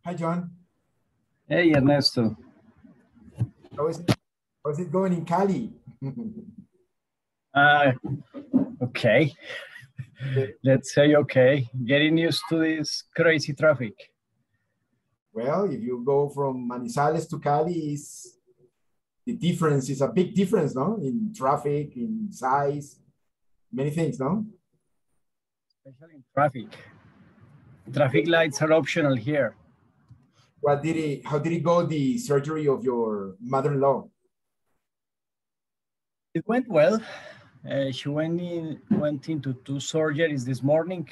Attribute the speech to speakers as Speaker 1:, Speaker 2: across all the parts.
Speaker 1: Hi, John.
Speaker 2: Hey, Ernesto.
Speaker 1: How is it going in Cali?
Speaker 2: Okay. Let's say okay. Getting used to this crazy traffic.
Speaker 1: Well, if you go from Manizales to Cali, the difference is a big difference, no? In traffic, in size, many things, no?
Speaker 2: Especially in traffic. Traffic lights are optional here.
Speaker 1: How did it go, the surgery of your mother-in-law?
Speaker 2: It went well. She went into 2 surgeries this morning.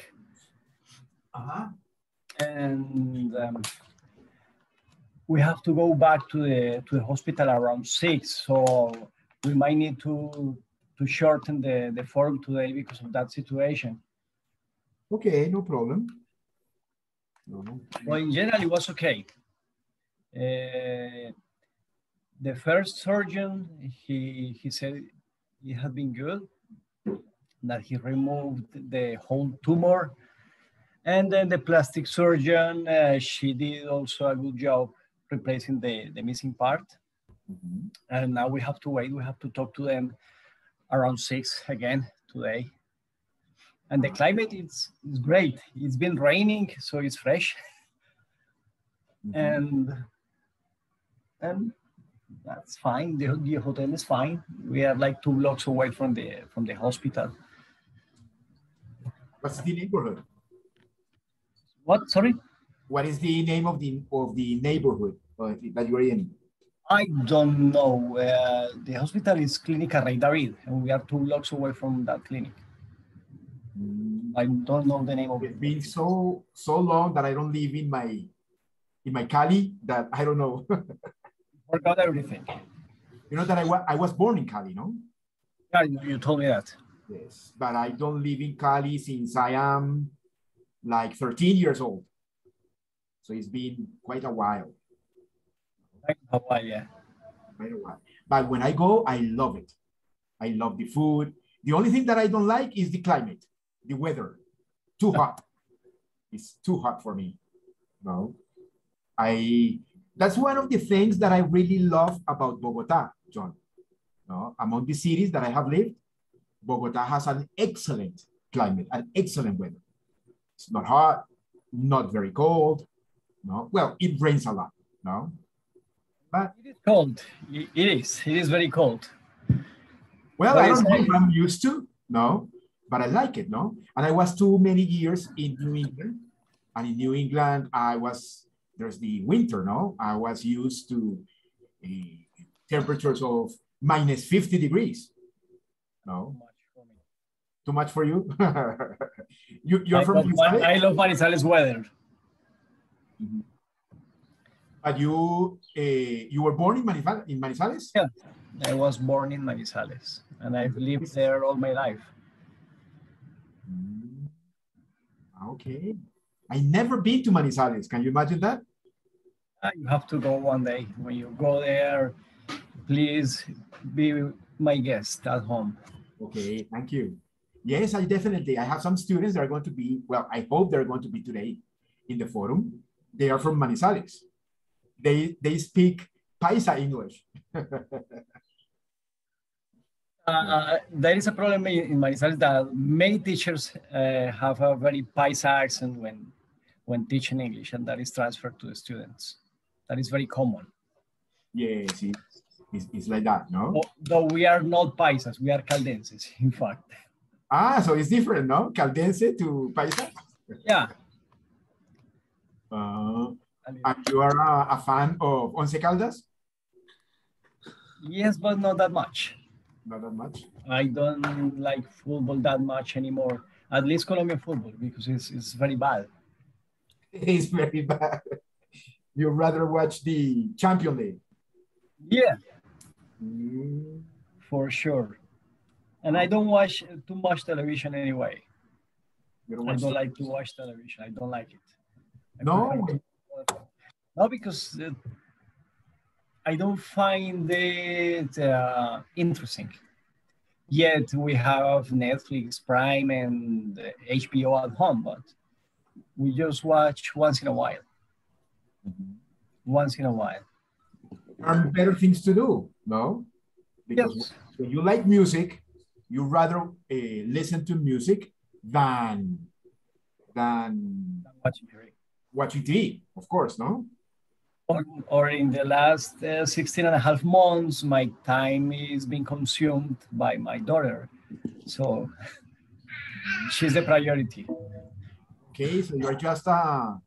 Speaker 2: And we have to go back to the hospital around 6. So we might need to shorten the forum today because of that situation.
Speaker 1: Okay, no problem.
Speaker 2: Well, in general, it was okay. The first surgeon, he said it had been good, that he removed the whole tumor. And then the plastic surgeon, she did also a good job replacing the missing part. And now we have to wait. We have to talk to them around 6 again today. And the climate is great. It's been raining, so it's fresh. And that's fine. The hotel is fine. We are like 2 blocks away from the hospital.
Speaker 1: What's the neighborhood?
Speaker 2: What? Sorry?
Speaker 1: What is the name of the neighborhood that you're in?
Speaker 2: I don't know. The hospital is Clínica Rey David, and we are 2 blocks away from that clinic. I don't know the name of it.
Speaker 1: It's been so long that I don't live in my Cali that I don't know.
Speaker 2: Forgot everything.
Speaker 1: You know that I was born in Cali, no?
Speaker 2: Yeah, you told me that.
Speaker 1: Yes, but I don't live in Cali since I am like 13 years old. So it's been quite a while.
Speaker 2: Quite a while, yeah.
Speaker 1: Quite a while. But when I go, I love it. I love the food. The only thing that I don't like is the climate, the weather. Too hot. It's too hot for me. No. That's one of the things that I really love about Bogota, John. No? Among the cities that I have lived, Bogota has an excellent climate, an excellent weather. It's not hot, not very cold. No, well, it rains a lot. No, but
Speaker 2: it is cold. It is very cold.
Speaker 1: Well, I don't know if I'm used to. No, but I like it. No, and I was too many years in New England, and in New England, there's the winter. No, I was used to temperatures of minus 50 degrees. No. Too much for you? You're from Manizales?
Speaker 2: I love Manizales weather.
Speaker 1: But you were born in Manizales?
Speaker 2: Yeah, I was born in Manizales, and I've lived there all my life.
Speaker 1: Okay. I never been to Manizales. Can you imagine that?
Speaker 2: You have to go one day. When you go there, please be my guest at home.
Speaker 1: Okay, thank you. Yes, I have some students that are going to be, well, I hope they're going to be today in the forum. They are from Manizales. They speak Paisa English.
Speaker 2: There is a problem in Manizales that many teachers have a very Paisa accent when teaching English, and that is transferred to the students. That is very common.
Speaker 1: Yes, it's like that, no?
Speaker 2: Though we are not Paisas, we are Caldenses, in fact.
Speaker 1: So it's different, no? Caldense to Paisa?
Speaker 2: Yeah.
Speaker 1: And you are a fan of Once Caldas?
Speaker 2: Yes, but not that much.
Speaker 1: Not that much?
Speaker 2: I don't like football that much anymore. At least Colombian football, because it's very bad.
Speaker 1: It's very bad. You'd rather watch the Champions League?
Speaker 2: Yeah. For sure. And I don't watch too much television anyway. I don't like to watch television. I don't like it.
Speaker 1: No?
Speaker 2: No, because I don't find it interesting. Yet we have Netflix, Prime, and HBO at home, but we just watch once in a while. once in a while.
Speaker 1: There are better things to do, no? Because
Speaker 2: Yes.
Speaker 1: when you like music, you rather listen to music than watching TV, of course, no?
Speaker 2: Or in the last 16 and a half months, my time is being consumed by my daughter. So she's the priority.
Speaker 1: Okay, so you're just a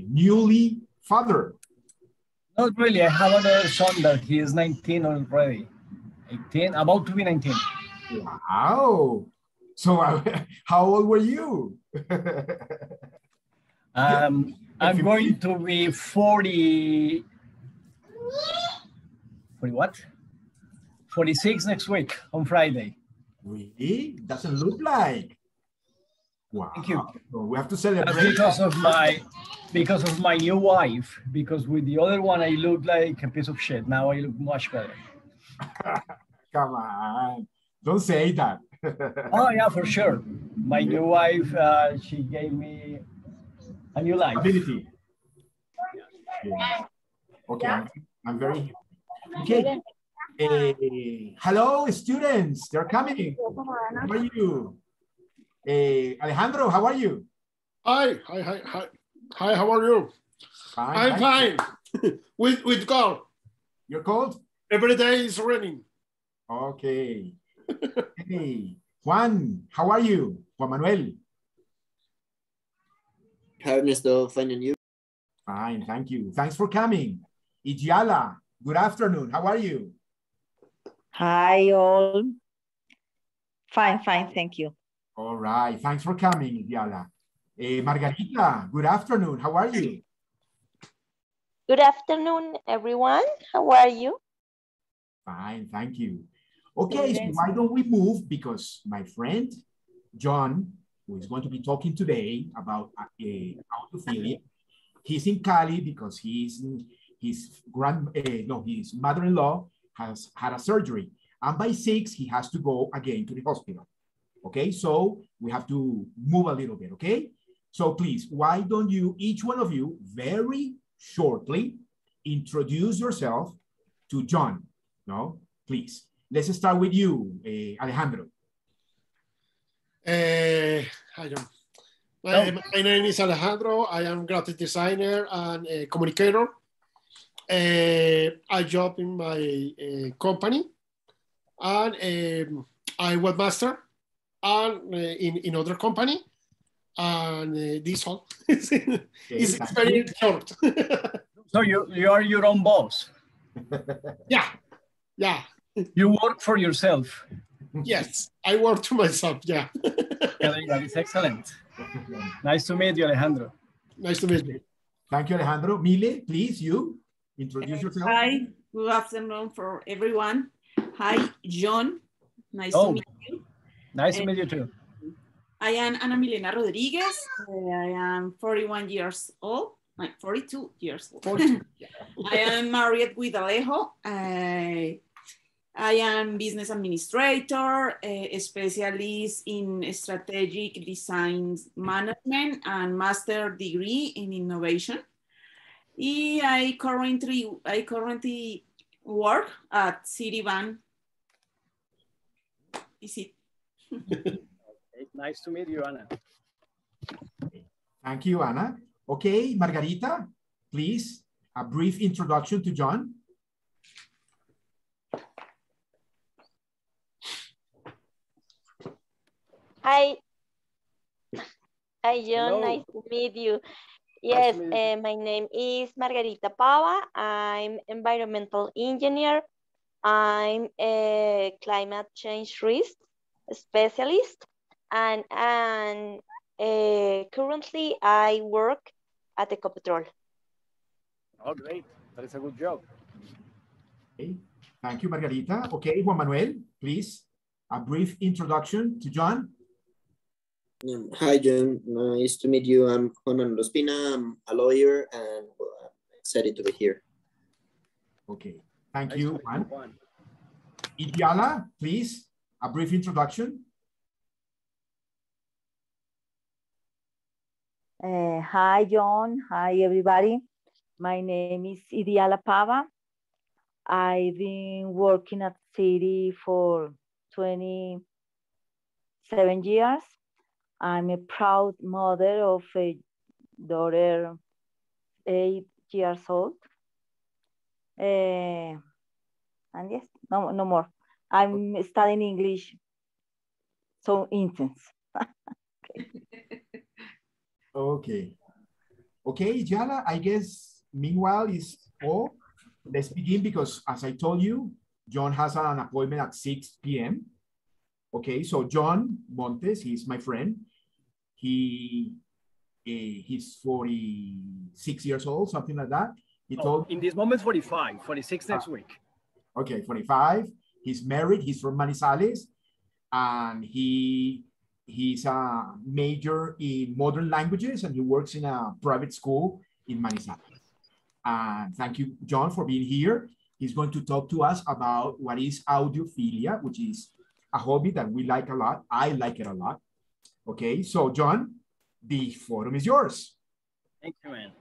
Speaker 1: newly father.
Speaker 2: Not really. I have another son that he is 19 already. 18, about to be 19.
Speaker 1: Wow. So how old were you?
Speaker 2: I'm going to be 40. 40 what? 46 next week on Friday.
Speaker 1: Really? Doesn't look like. Wow.
Speaker 2: Thank you.
Speaker 1: So we have to celebrate.
Speaker 2: That's because of my new wife. Because with the other one, I look like a piece of shit. Now I look much better.
Speaker 1: Come on. Don't say that.
Speaker 2: Oh, yeah, for sure. My new wife, she gave me a new life.
Speaker 1: Ability. Yeah. Okay, I'm very happy. Okay. Hello, students. They're coming. How are you? Alejandro, how are you?
Speaker 3: Hi, how are you?
Speaker 1: Fine,
Speaker 3: I'm fine. with cold.
Speaker 1: You're cold?
Speaker 3: Every day is raining.
Speaker 1: Okay. Hey, Juan, how are you? Juan Manuel.
Speaker 4: Hi, Ernesto, fine and you?
Speaker 1: Fine, thank you. Thanks for coming. YDYALA, good afternoon. How are you?
Speaker 5: Hi, all. Fine, thank you.
Speaker 1: All right, thanks for coming, YDYALA. Margarita, good afternoon. How are you?
Speaker 6: Good afternoon, everyone. How are you?
Speaker 1: Fine, thank you. Okay, so why don't we move, because my friend, John, who is going to be talking today about audiophilia, he's in Cali because his mother-in-law has had a surgery, and by 6 he has to go again to the hospital. Okay, so we have to move a little bit, okay? So please, why don't you, each one of you, very shortly introduce yourself to John, no? Please, let's start with you, Alejandro.
Speaker 3: Hi, John. My name is Alejandro. I am graphic designer and a communicator. I job in my company, and I webmaster, and in other company, and this all. It's very short.
Speaker 2: So you are your own boss.
Speaker 3: Yeah.
Speaker 2: You work for yourself.
Speaker 3: Yes, I work to myself. Yeah.
Speaker 2: That is excellent. Nice to meet you, Alejandro.
Speaker 3: Nice to meet you.
Speaker 1: Thank you, Alejandro. Mile, please, you introduce yourself.
Speaker 7: Hi, good afternoon for everyone. Hi, John. Nice to meet you.
Speaker 2: Nice to meet you too.
Speaker 7: I am Ana Milena Rodriguez. I am 41 years old, like 42 years old. 42. I am married with Alejo. I am business administrator, a specialist in strategic design management and master degree in innovation. I currently work at Citibank. Is it?
Speaker 2: Nice to meet you, Ana.
Speaker 1: Thank you, Ana. Okay, Margarita, please, a brief introduction to John.
Speaker 6: Hi, John.
Speaker 2: Hello.
Speaker 6: Nice to meet you. Yes,
Speaker 2: Nice to meet you.
Speaker 6: my name is Margarita Pava. I'm environmental engineer. I'm a climate change risk specialist, and currently I work at Ecopetrol.
Speaker 2: Oh, great. That is a good job.
Speaker 1: Okay. Thank you, Margarita. Okay, Juan Manuel, please, a brief introduction to John.
Speaker 4: Hi, John. Nice to meet you. I'm Juan Manuel Ospina. I'm a lawyer, and I'm excited to be here.
Speaker 1: Okay. Thank you, Juan. YDYALA, please, a brief introduction.
Speaker 5: Hi, John. Hi, everybody. My name is YDYALA Pava. I've been working at City for 27 years. I'm a proud mother of a daughter 8 years old. And yes, no more. I'm studying English so intense.
Speaker 1: Okay. Okay, Yala, I guess meanwhile is all. Let's begin because as I told you, John has an appointment at 6 p.m. Okay, so John Montes, he's my friend. He's 46 years old, something like that. He told
Speaker 2: in this moment 45, 46 next week.
Speaker 1: Okay, 45. He's married. He's from Manizales, and he's a major in modern languages, and he works in a private school in Manizales. And thank you, John, for being here. He's going to talk to us about what is audiophilia, which is a hobby that we like a lot. I like it a lot. Okay, so John, the forum is yours.
Speaker 2: Thank you, man.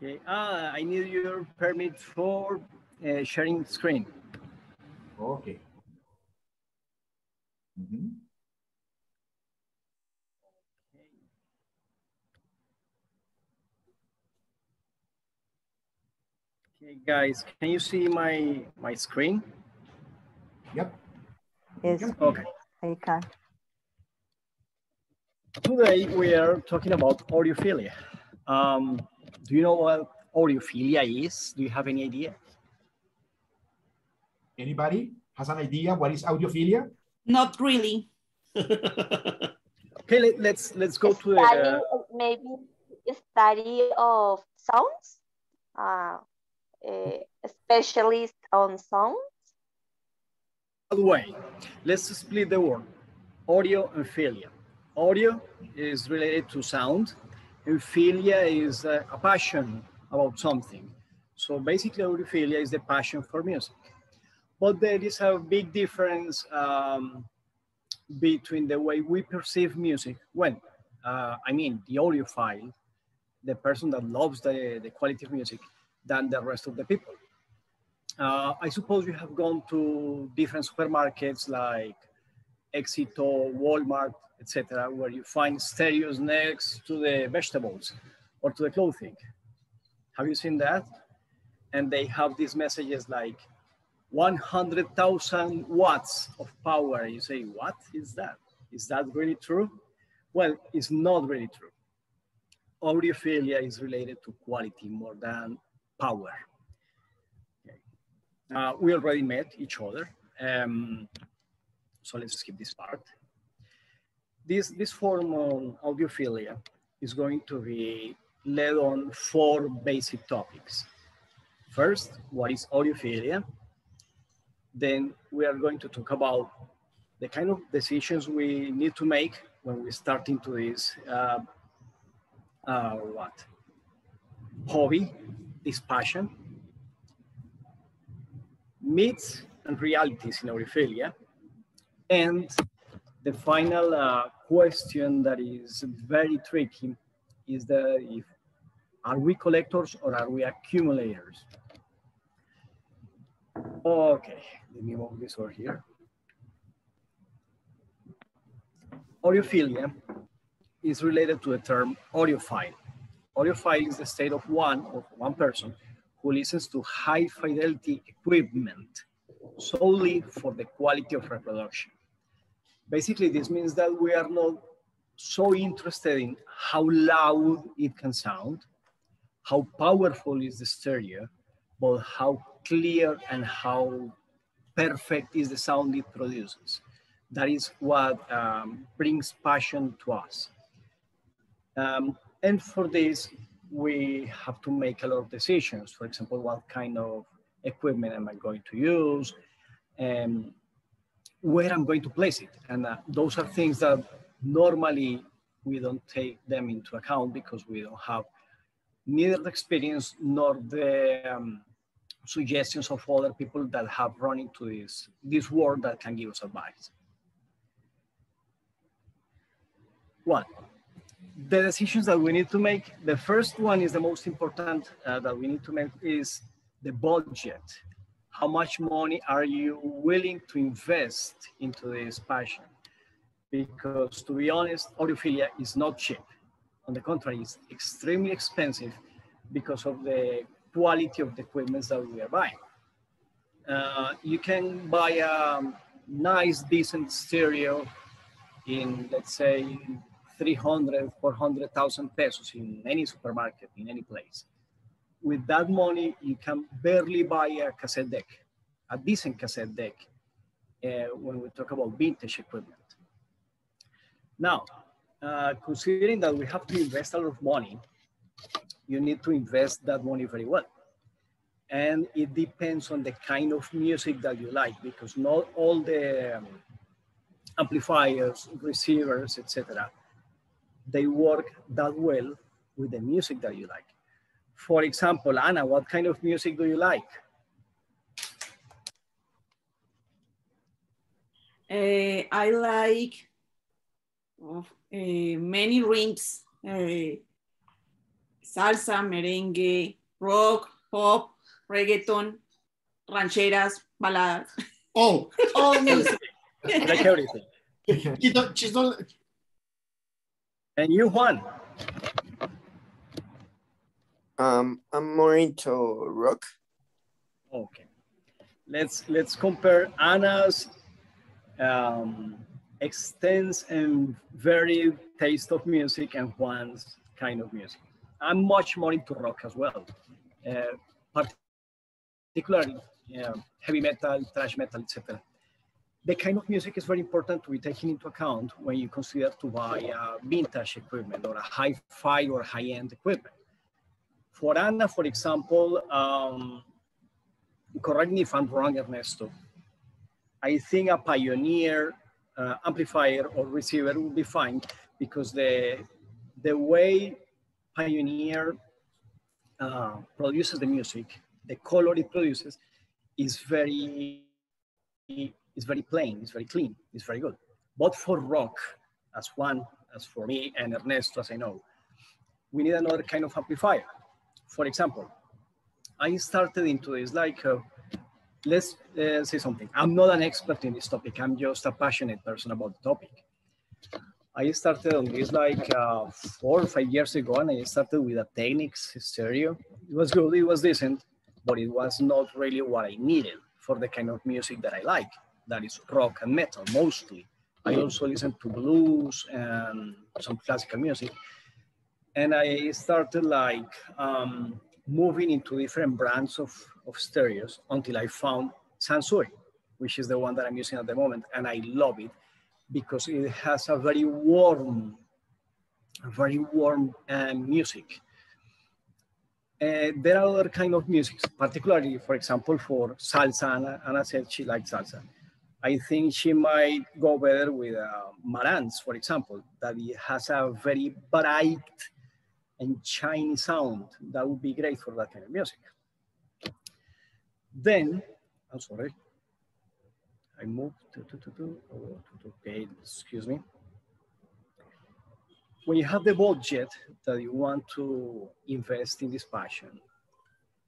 Speaker 2: Okay, I need your permit for sharing screen.
Speaker 1: Okay.
Speaker 2: Okay, guys, can you see my screen?
Speaker 1: Yep.
Speaker 5: Yes.
Speaker 2: Okay.
Speaker 5: I can.
Speaker 2: Today we are talking about audiophilia. Do you know what audiophilia is? Do you have any idea?
Speaker 1: Anybody has an idea what is audiophilia?
Speaker 7: Not really.
Speaker 2: Okay, let's go to
Speaker 6: the maybe study of sounds, specialist on sound.
Speaker 2: By the way, let's split the word audio and philia. Audio is related to sound, and philia is a passion about something. So basically, audiophilia is the passion for music. But there is a big difference between the way we perceive music when, I mean, the audiophile, the person that loves the quality of music, than the rest of the people. I suppose you have gone to different supermarkets like Éxito, Walmart, etc., where you find stereos next to the vegetables or to the clothing. Have you seen that? And they have these messages like 100,000 watts of power. You say, what is that? Is that really true? Well, it's not really true. Audiophilia is related to quality more than power. Okay. We already met each other. So let's skip this part. This forum on audiophilia is going to be led on 4 basic topics. First, what is audiophilia? Then we are going to talk about the kind of decisions we need to make when we start into this hobby, this passion, myths and realities in audiophilia, and the final question that is very tricky is are we collectors or are we accumulators? Okay, let me move this over here. Audiophilia is related to the term audiophile. Audiophile is the state of one person who listens to high fidelity equipment solely for the quality of reproduction. Basically, this means that we are not so interested in how loud it can sound, how powerful is the stereo, but how clear and how perfect is the sound it produces. That is what brings passion to us. And for this, we have to make a lot of decisions. For example, what kind of equipment am I going to use? And where I'm going to place it. And those are things that normally we don't take them into account because we don't have neither the experience nor the suggestions of other people that have run into this world that can give us advice. One, the decisions that we need to make, the first one is the most important that we need to make is the budget. How much money are you willing to invest into this passion? Because to be honest, audiophilia is not cheap. On the contrary, it's extremely expensive because of the quality of the equipment that we are buying. You can buy a nice, decent stereo in, let's say, 300, 400,000 pesos in any supermarket, in any place. With that money, you can barely buy a cassette deck, a decent cassette deck, when we talk about vintage equipment. Now, considering that we have to invest a lot of money, you need to invest that money very well. And it depends on the kind of music that you like, because not all the amplifiers, receivers, etc., they work that well with the music that you like. For example, Anna, what kind of music do you like?
Speaker 7: I like many rhythms, salsa, merengue, rock, pop, reggaeton, rancheras, baladas.
Speaker 3: Oh,
Speaker 7: All music.
Speaker 2: Like everything.
Speaker 3: she's not.
Speaker 2: And you, Juan?
Speaker 4: I'm more into rock.
Speaker 2: Okay. Let's compare Anna's extensive and varied taste of music and Juan's kind of music. I'm much more into rock as well, particularly heavy metal, thrash metal, etc. The kind of music is very important to be taken into account when you consider to buy vintage equipment or a hi-fi or high-end equipment. For Anna, for example, correct me if I'm wrong, Ernesto, I think a Pioneer amplifier or receiver will be fine because the way Pioneer produces the music, the color it produces is very plain, it's very clean, it's very good. But for rock, as for me and Ernesto, as I know, we need another kind of amplifier. For example, I started into this like, let's say something. I'm not an expert in this topic. I'm just a passionate person about the topic. I started on this like 4 or 5 years ago, and I started with a Technics stereo. It was good, it was decent, but it was not really what I needed for the kind of music that I like. That is rock and metal, mostly. I also listen to blues and some classical music. And I started like moving into different brands of stereos until I found Sansui, which is the one that I'm using at the moment. And I love it because it has a very warm music. There are other kind of music, particularly, for example, for salsa. Anna said she likes salsa. I think she might go better with Marantz, for example, that it has a very bright and shiny sound. That would be great for that kind of music. Then, I'm sorry, I moved to page, excuse me. When you have the budget that you want to invest in this passion,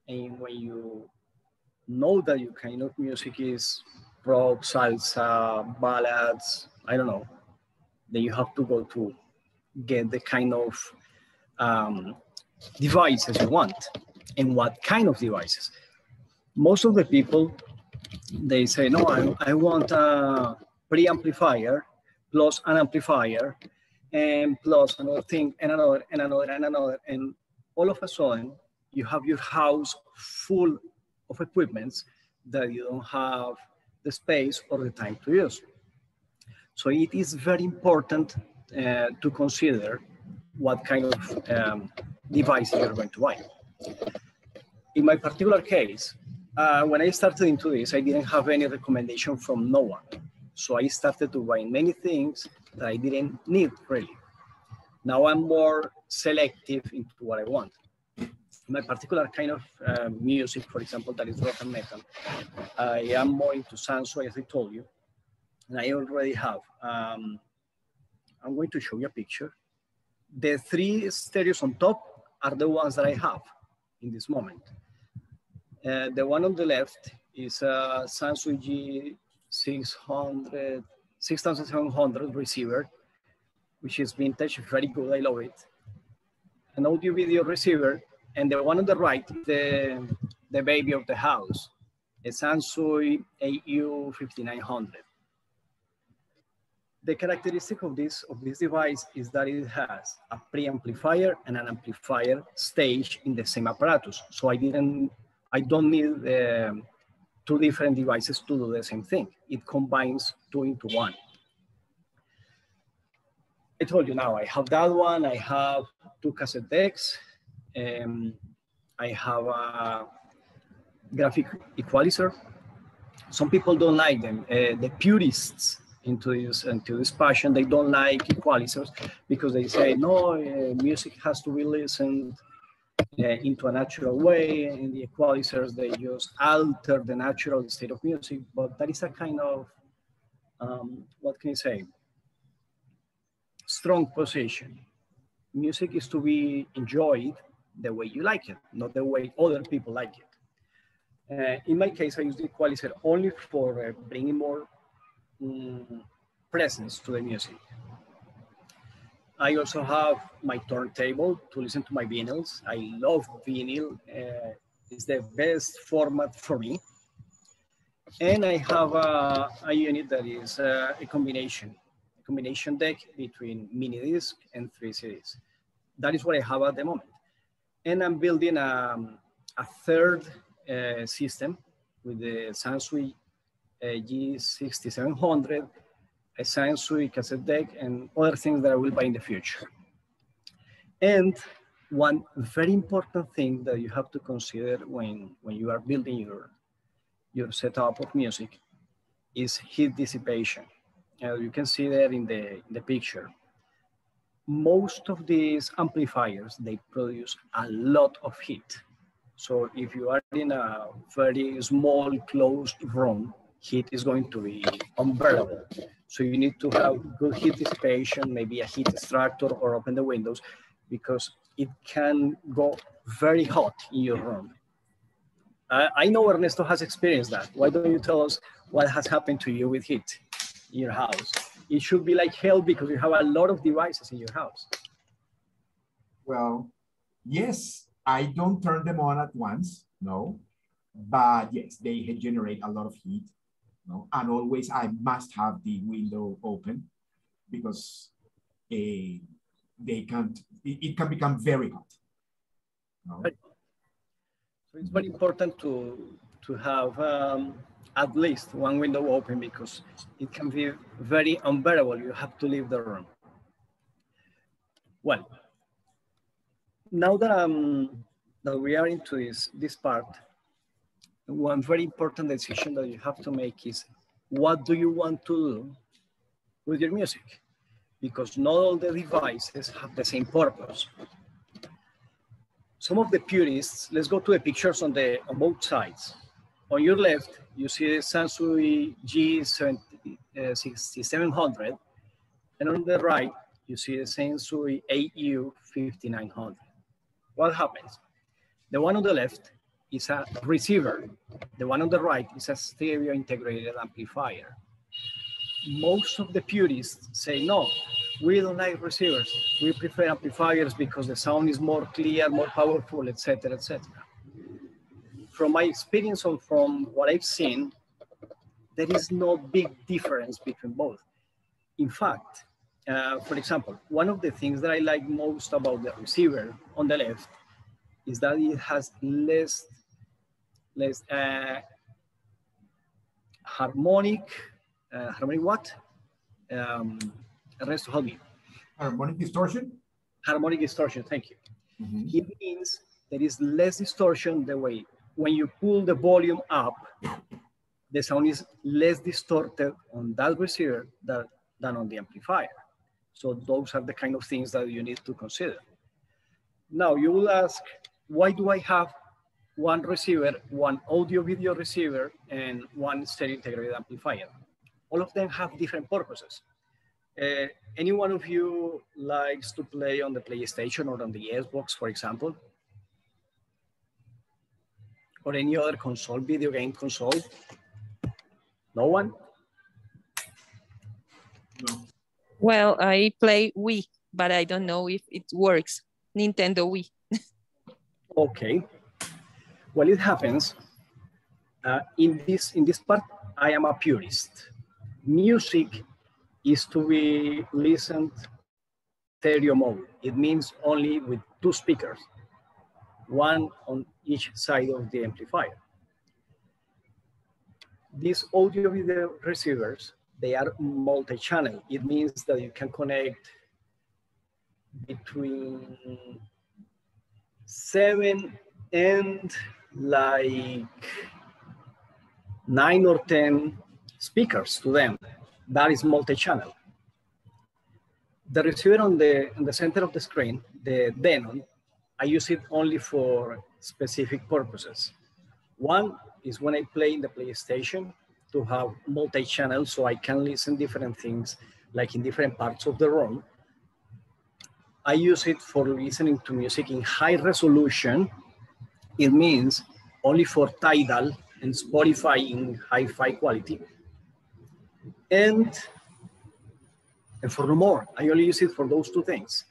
Speaker 2: and when you know that your kind of music is rock, salsa, ballads, I don't know, then you have to go to get the kind of devices you want and what kind of devices. Most of the people, they say, no, I want a preamplifier plus an amplifier and plus another thing and another and another and another. And all of a sudden, you have your house full of equipments that you don't have the space or the time to use. So it is very important to consider what kind of device you're going to buy. In my particular case, when I started into this, I didn't have any recommendation from no one. So I started to buy many things that I didn't need really. Now I'm more selective into what I want. My particular kind of music, for example, that is rock and metal, I am more into Sansui, as I told you, and I already have. I'm going to show you a picture. The three stereos on top are the ones that I have in this moment. The one on the left is a Sansui G6700 receiver, which is vintage, very good, I love it. An audio video receiver, and the one on the right, the baby of the house, a Sansui AU5900. The characteristic of this device is that it has a preamplifier and an amplifier stage in the same apparatus. So I don't need two different devices to do the same thing. It combines two into one. I told you now, I have that one. I have two cassette decks. I have a graphic equalizer. Some people don't like them. The purists into this passion, they don't like equalizers because they say, no, music has to be listened into a natural way. And the equalizers, they just alter the natural state of music. But that is a kind of, what can I say? Strong position. Music is to be enjoyed the way you like it, not the way other people like it. In my case, I use the equalizer only for bringing more presence to the music. I also have my turntable to listen to my vinyls. I love vinyl. It's the best format for me. And I have a unit that is a combination deck between mini disc and 3 CDs. That is what I have at the moment. And I'm building a third system with the Sansui G6700, a Sansui cassette deck, and other things that I will buy in the future. And one very important thing that you have to consider when you are building your setup of music is heat dissipation. You can see there in the picture. Most of these amplifiers, they produce a lot of heat. So if you are in a very small closed room, heat is going to be unbearable. So you need to have good heat dissipation, maybe a heat extractor, or open the windows, because it can go very hot in your room. I know Ernesto has experienced that. Why don't you tell us what has happened to you with heat in your house? It should be like hell because you have a lot of devices in your house.
Speaker 1: Well, yes, I don't turn them on at once, no, but yes, they generate a lot of heat, no? And always I must have the window open because it can become very hot. No?
Speaker 2: So it's very important to have at least one window open because it can be very unbearable. You have to leave the room. Well, now that we are into this part, one very important decision that you have to make is what do you want to do with your music? Because not all the devices have the same purpose. Some of the purists, let's go to the pictures on both sides. On your left, you see the Sansui G6700, and on the right, you see the Sansui AU5900. What happens? The one on the left is a receiver. The one on the right is a stereo integrated amplifier. Most of the purists say, no, we don't like receivers. We prefer amplifiers because the sound is more clear, more powerful, etc., etc. From my experience and from what I've seen, there is no big difference between both. In fact, for example, one of the things that I like most about the receiver on the left is that it has less harmonic what? Ernesto, help me.
Speaker 1: Harmonic distortion?
Speaker 2: Harmonic distortion, thank you.
Speaker 1: Mm-hmm.
Speaker 2: It means there is less distortion the way when you pull the volume up, the sound is less distorted on that receiver than on the amplifier. So those are the kind of things that you need to consider. Now you will ask, why do I have one receiver, one audio video receiver, and one stereo integrated amplifier? All of them have different purposes. Any one of you likes to play on the PlayStation or on the Xbox, for example? Or any other console, video game console? No one?
Speaker 1: No.
Speaker 8: Well, I play Wii, but I don't know if it works. Nintendo Wii.
Speaker 2: Okay. Well, it happens. In this part, I am a purist. Music is to be listened stereo mode. It means only with 2 speakers, one on each side of the amplifier. These audio video receivers, they are multi-channel. It means that you can connect between 7 and like 9 or 10 speakers to them. That is multi-channel. The receiver on the center of the screen, the Denon, I use it only for specific purposes. One is when I play in the PlayStation to have multi-channel so I can listen different things like in different parts of the room. I use it for listening to music in high resolution. It means only for Tidal and Spotify in hi-fi quality. And for no more, I only use it for those 2 things,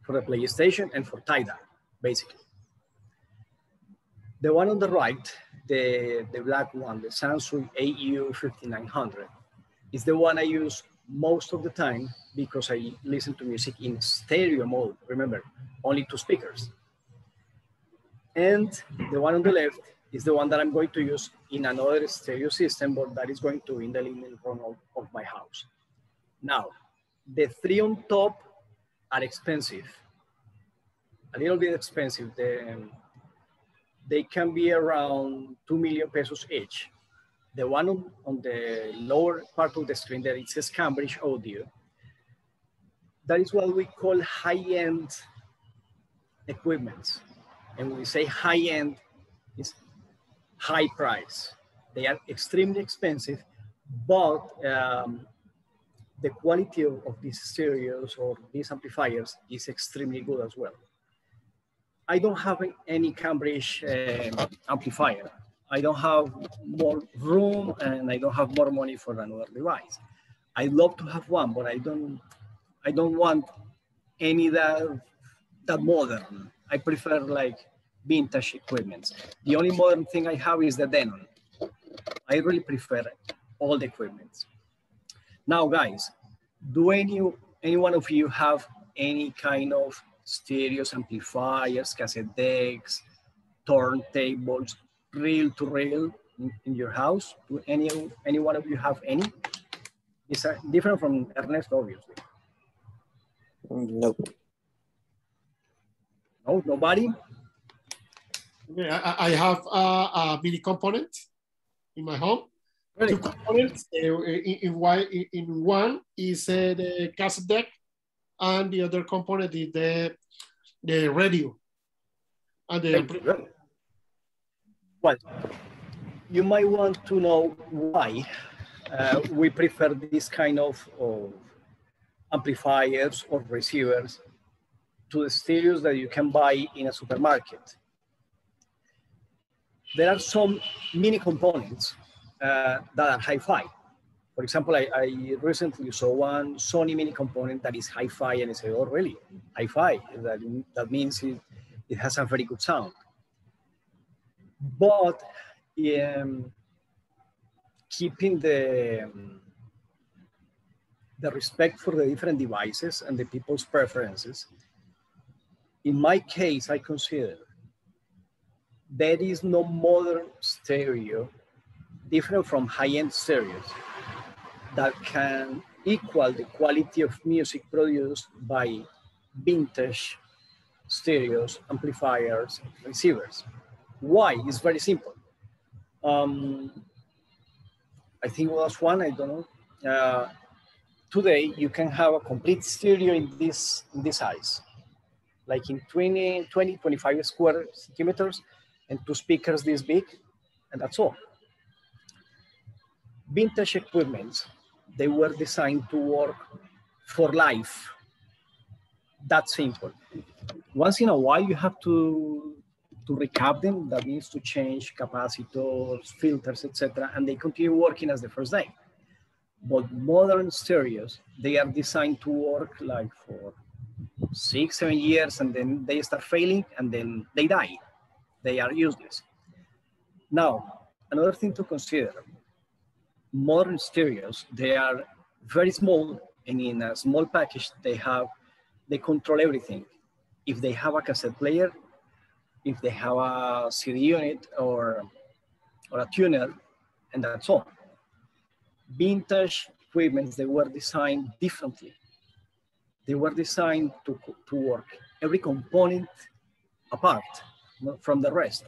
Speaker 2: for the PlayStation and for Tidal, basically. The one on the right, the black one, the Samsung AU5900, is the one I use most of the time because I listen to music in stereo mode. Remember, only 2 speakers. And the one on the left is the one that I'm going to use in another stereo system, but that is going to be in the living room of my house. Now, the 3 on top are expensive, a little bit expensive. They can be around 2 million pesos each. The one on the lower part of the screen there, it says Cambridge Audio. That is what we call high-end equipment. And when we say high-end, it's high price. They are extremely expensive, but the quality of these stereos or these amplifiers is extremely good as well. I don't have any Cambridge amplifier. I don't have more room and I don't have more money for another device. I'd love to have one, but I don't want any that modern. I prefer like vintage equipment. The only modern thing I have is the Denon. I really prefer all the equipment. Now, guys, do any one of you have any kind of stereos, amplifiers, cassette decks, turntables, reel-to-reel in your house? Do any one of you have any? It's different from Ernesto, obviously.
Speaker 4: Nope.
Speaker 2: No, nobody?
Speaker 3: Okay, I have a mini component in my home.
Speaker 2: Really?
Speaker 3: 2 components. In one is the cassette deck, and the other component is the radio. And the
Speaker 2: well, you might want to know why we prefer this kind of amplifiers or receivers to the stereos that you can buy in a supermarket. There are some mini components that are hi-fi. For example, I recently saw one Sony mini component that is hi-fi, and I said, oh, really? Hi-fi? That means it has a very good sound. But keeping the respect for the different devices and the people's preferences, in my case, I consider there is no modern stereo different from high-end stereos that can equal the quality of music produced by vintage stereos, amplifiers, receivers. Why? It's very simple. I think it was one, I don't know. Today, you can have a complete stereo in this size, like in 20, 25 square centimeters, and 2 speakers this big, and that's all. Vintage equipment, they were designed to work for life. That's simple. Once in a while, you have to recap them. That means to change capacitors, filters, etc., and they continue working as the first day. But modern stereos, they are designed to work like for 6-7 years, and then they start failing, and then they die. They are useless. Now, another thing to consider, modern stereos, they are very small, and in a small package, they control everything. If they have a cassette player, if they have a CD unit or a tuner, and that's all. Vintage equipment, they were designed differently. They were designed to work every component apart from the rest.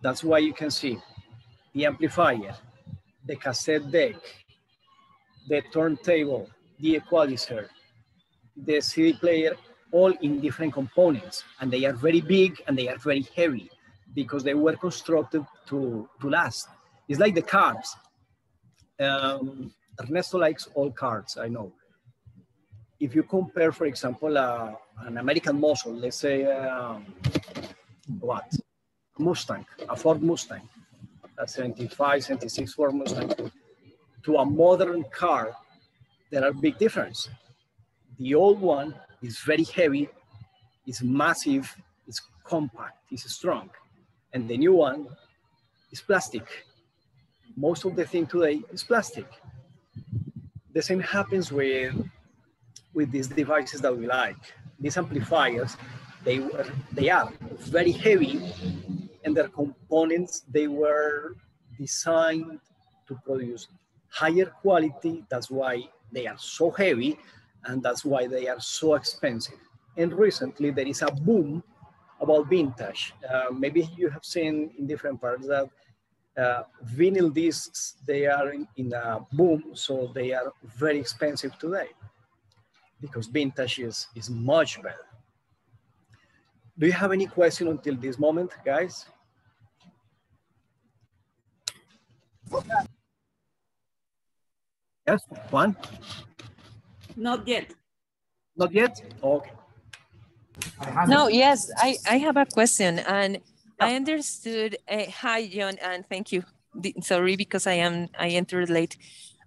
Speaker 2: That's why you can see the amplifier, the cassette deck, the turntable, the equalizer, the CD player, all in different components. And they are very big and they are very heavy because they were constructed to last. It's like the cars. Ernesto likes all cars, I know. If you compare, for example, an American muscle, let's say, Mustang, a Ford Mustang, a 75, 76 Ford Mustang, to a modern car, there are big differences. The old one is very heavy, it's massive, it's compact, it's strong. And the new one is plastic. Most of the thing today is plastic. The same happens with these devices that we like. These amplifiers, they are very heavy, and their components, they were designed to produce higher quality. That's why they are so heavy, and that's why they are so expensive. And recently there is a boom about vintage. Maybe you have seen in different parts that vinyl discs, they are in a boom, so they are very expensive today because vintage is much better. Do you have any question until this moment, guys? Yes, Juan?
Speaker 7: Not yet.
Speaker 2: Not yet? Okay.
Speaker 8: No, yes, I have a question, and I understood. Hi, John, and thank you. Sorry, because I entered late.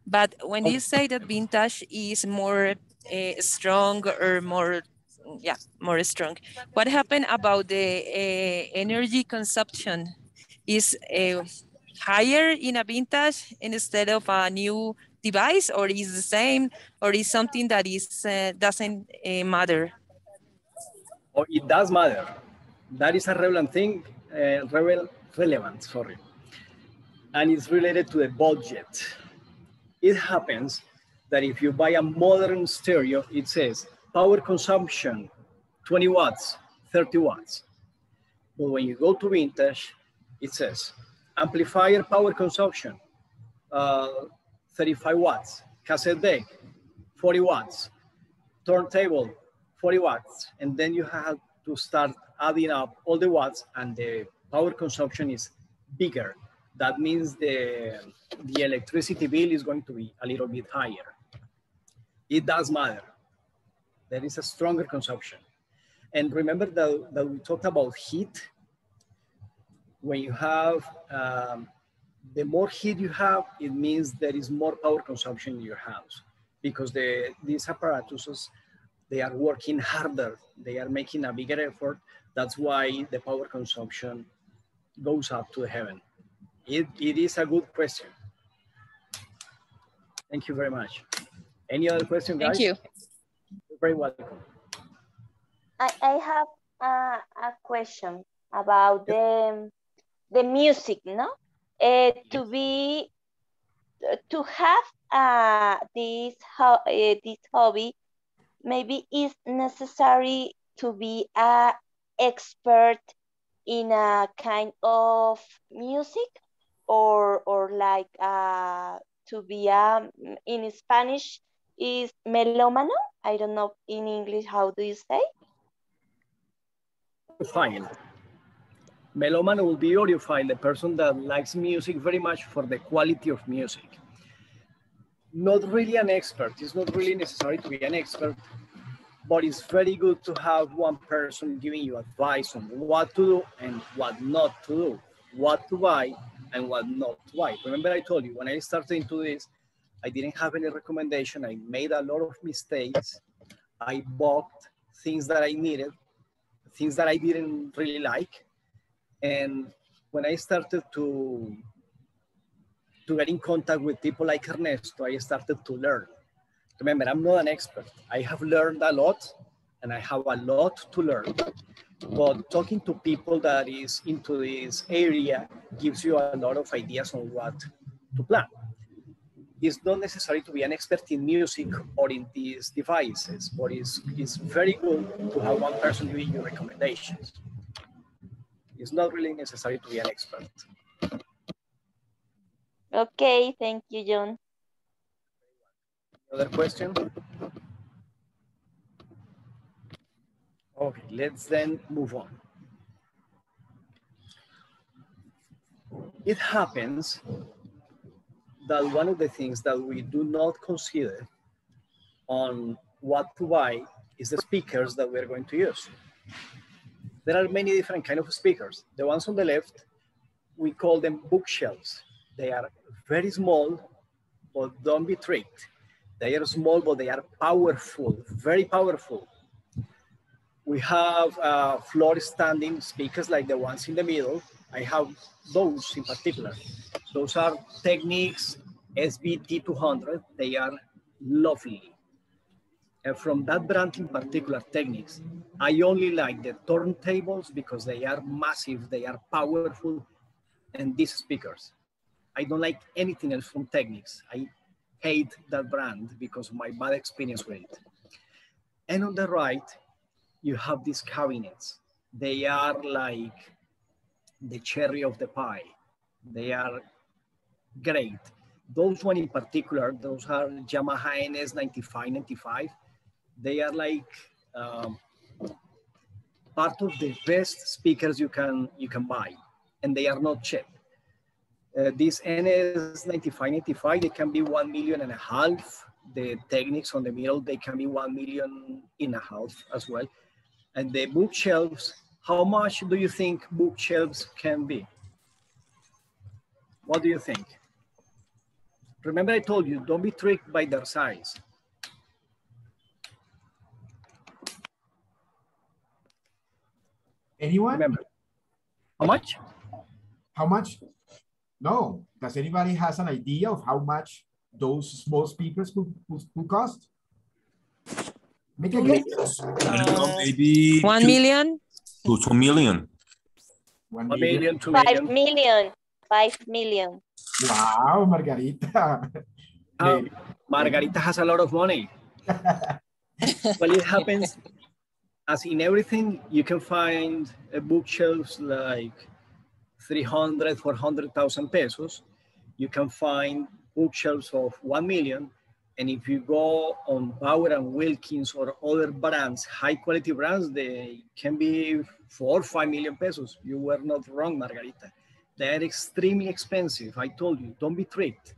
Speaker 8: But when you say that vintage is more strong or more strong, what happened about the energy consumption? Is higher in a vintage instead of a new device, or is the same, or is something that is doesn't matter?
Speaker 2: Oh, it does matter. That is a relevant thing, relevant, sorry. And it's related to the budget. It happens that if you buy a modern stereo, it says power consumption, 20 watts, 30 watts. But when you go to vintage, it says amplifier power consumption, 35 watts, cassette deck, 40 watts, turntable, 40 watts. And then you have to start adding up all the watts, and the power consumption is bigger. That means the electricity bill is going to be a little bit higher. It does matter. There is a stronger consumption. And remember that we talked about heat. When you have, the more heat you have, it means there is more power consumption in your house, because these apparatuses, they are working harder. They are making a bigger effort. That's why the power consumption goes up to heaven. It is a good question. Thank you very much. Any other question, guys?
Speaker 8: Thank you.
Speaker 2: You're very welcome.
Speaker 6: I have a question about the music, no? To have this hobby, maybe it's necessary to be an expert in a kind of music, or like to be in Spanish is melómano. I don't know in English, how do you say?
Speaker 2: Fine. Melómano will be audiophile, the person that likes music very much for the quality of music. not really an expert. It's not really necessary to be an expert, but it's very good to have one person giving you advice on what to do and what not to do, what to buy and what not to buy. Remember I told you, when I started into this, I didn't have any recommendation. I made a lot of mistakes. I bought things that I needed, things that I didn't really like. And when I started to get in contact with people like Ernesto, I started to learn. Remember, I'm not an expert. I have learned a lot and I have a lot to learn. But talking to people that is into this area gives you a lot of ideas on what to plan. It's not necessary to be an expert in music or in these devices, but it's very good to have one person giving you recommendations. It's not really necessary to be an expert.
Speaker 6: Okay, thank you, John.
Speaker 2: Other question? Okay, let's then move on. It happens that one of the things that we do not consider on what to buy is the speakers that we're going to use. There are many different kinds of speakers. The ones on the left, we call them bookshelves. They are very small, but don't be tricked. They are small, but they are powerful, very powerful. We have floor standing speakers like the ones in the middle. I have those in particular. Those are Technics SBT200. They are lovely. And from that brand in particular, Technics, I only like the turntables because they are massive, they are powerful, and these speakers. I don't like anything else from Technics. I hate that brand because of my bad experience with it. And on the right, you have these cabinets. They are like the cherry of the pie. They are great. Those one in particular, those are Yamaha NS9595. They are like part of the best speakers you can buy, and they are not cheap. These NS9595, they can be 1.5 million. The Technics on the middle, they can be 1.5 million as well. And the bookshelves, how much do you think bookshelves can be? What do you think? Remember I told you, don't be tricked by their size.
Speaker 1: Anyone?
Speaker 2: Remember. How much?
Speaker 1: How much? No. Does anybody has an idea of how much those small speakers could cost? Make a guess.
Speaker 9: Maybe
Speaker 8: 1 million?
Speaker 9: 2 million.
Speaker 1: 1
Speaker 2: 1
Speaker 1: million.
Speaker 2: million, 2
Speaker 6: 5
Speaker 2: million.
Speaker 6: million. 5 million.
Speaker 1: Wow, Margarita.
Speaker 2: Margarita has a lot of money. Well, it happens, as in everything, you can find bookshelves like 300, 400,000 pesos. You can find bookshelves of 1 million. And if you go on Bauer and Wilkins or other brands, high quality brands, they can be 4 or 5 million pesos. You were not wrong, Margarita. They are extremely expensive. I told you, don't be tricked.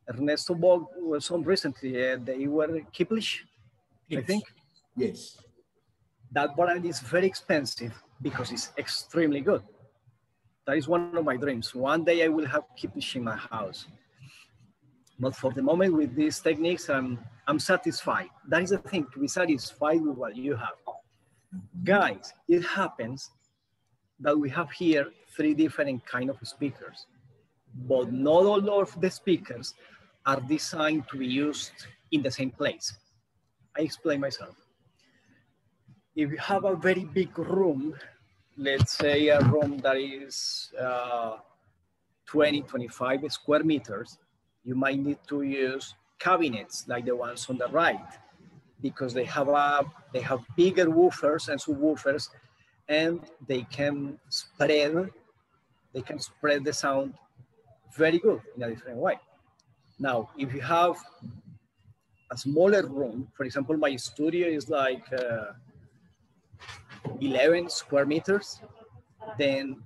Speaker 2: Ernesto bought some recently. They were Kiplish, I think.
Speaker 1: Yes.
Speaker 2: That brand is very expensive because it's extremely good. That is one of my dreams. One day I will have Kiplish in my house. But for the moment with these techniques, I'm satisfied. That is the thing, to be satisfied with what you have. Guys, it happens that we have here 3 different kinds of speakers, but not all of the speakers are designed to be used in the same place. I explain myself. If you have a very big room, let's say a room that is 20, 25 square meters, you might need to use cabinets like the ones on the right, because they have bigger woofers and subwoofers, and they can spread the sound very good in a different way. Now, if you have a smaller room, for example, my studio is like 11 square meters, then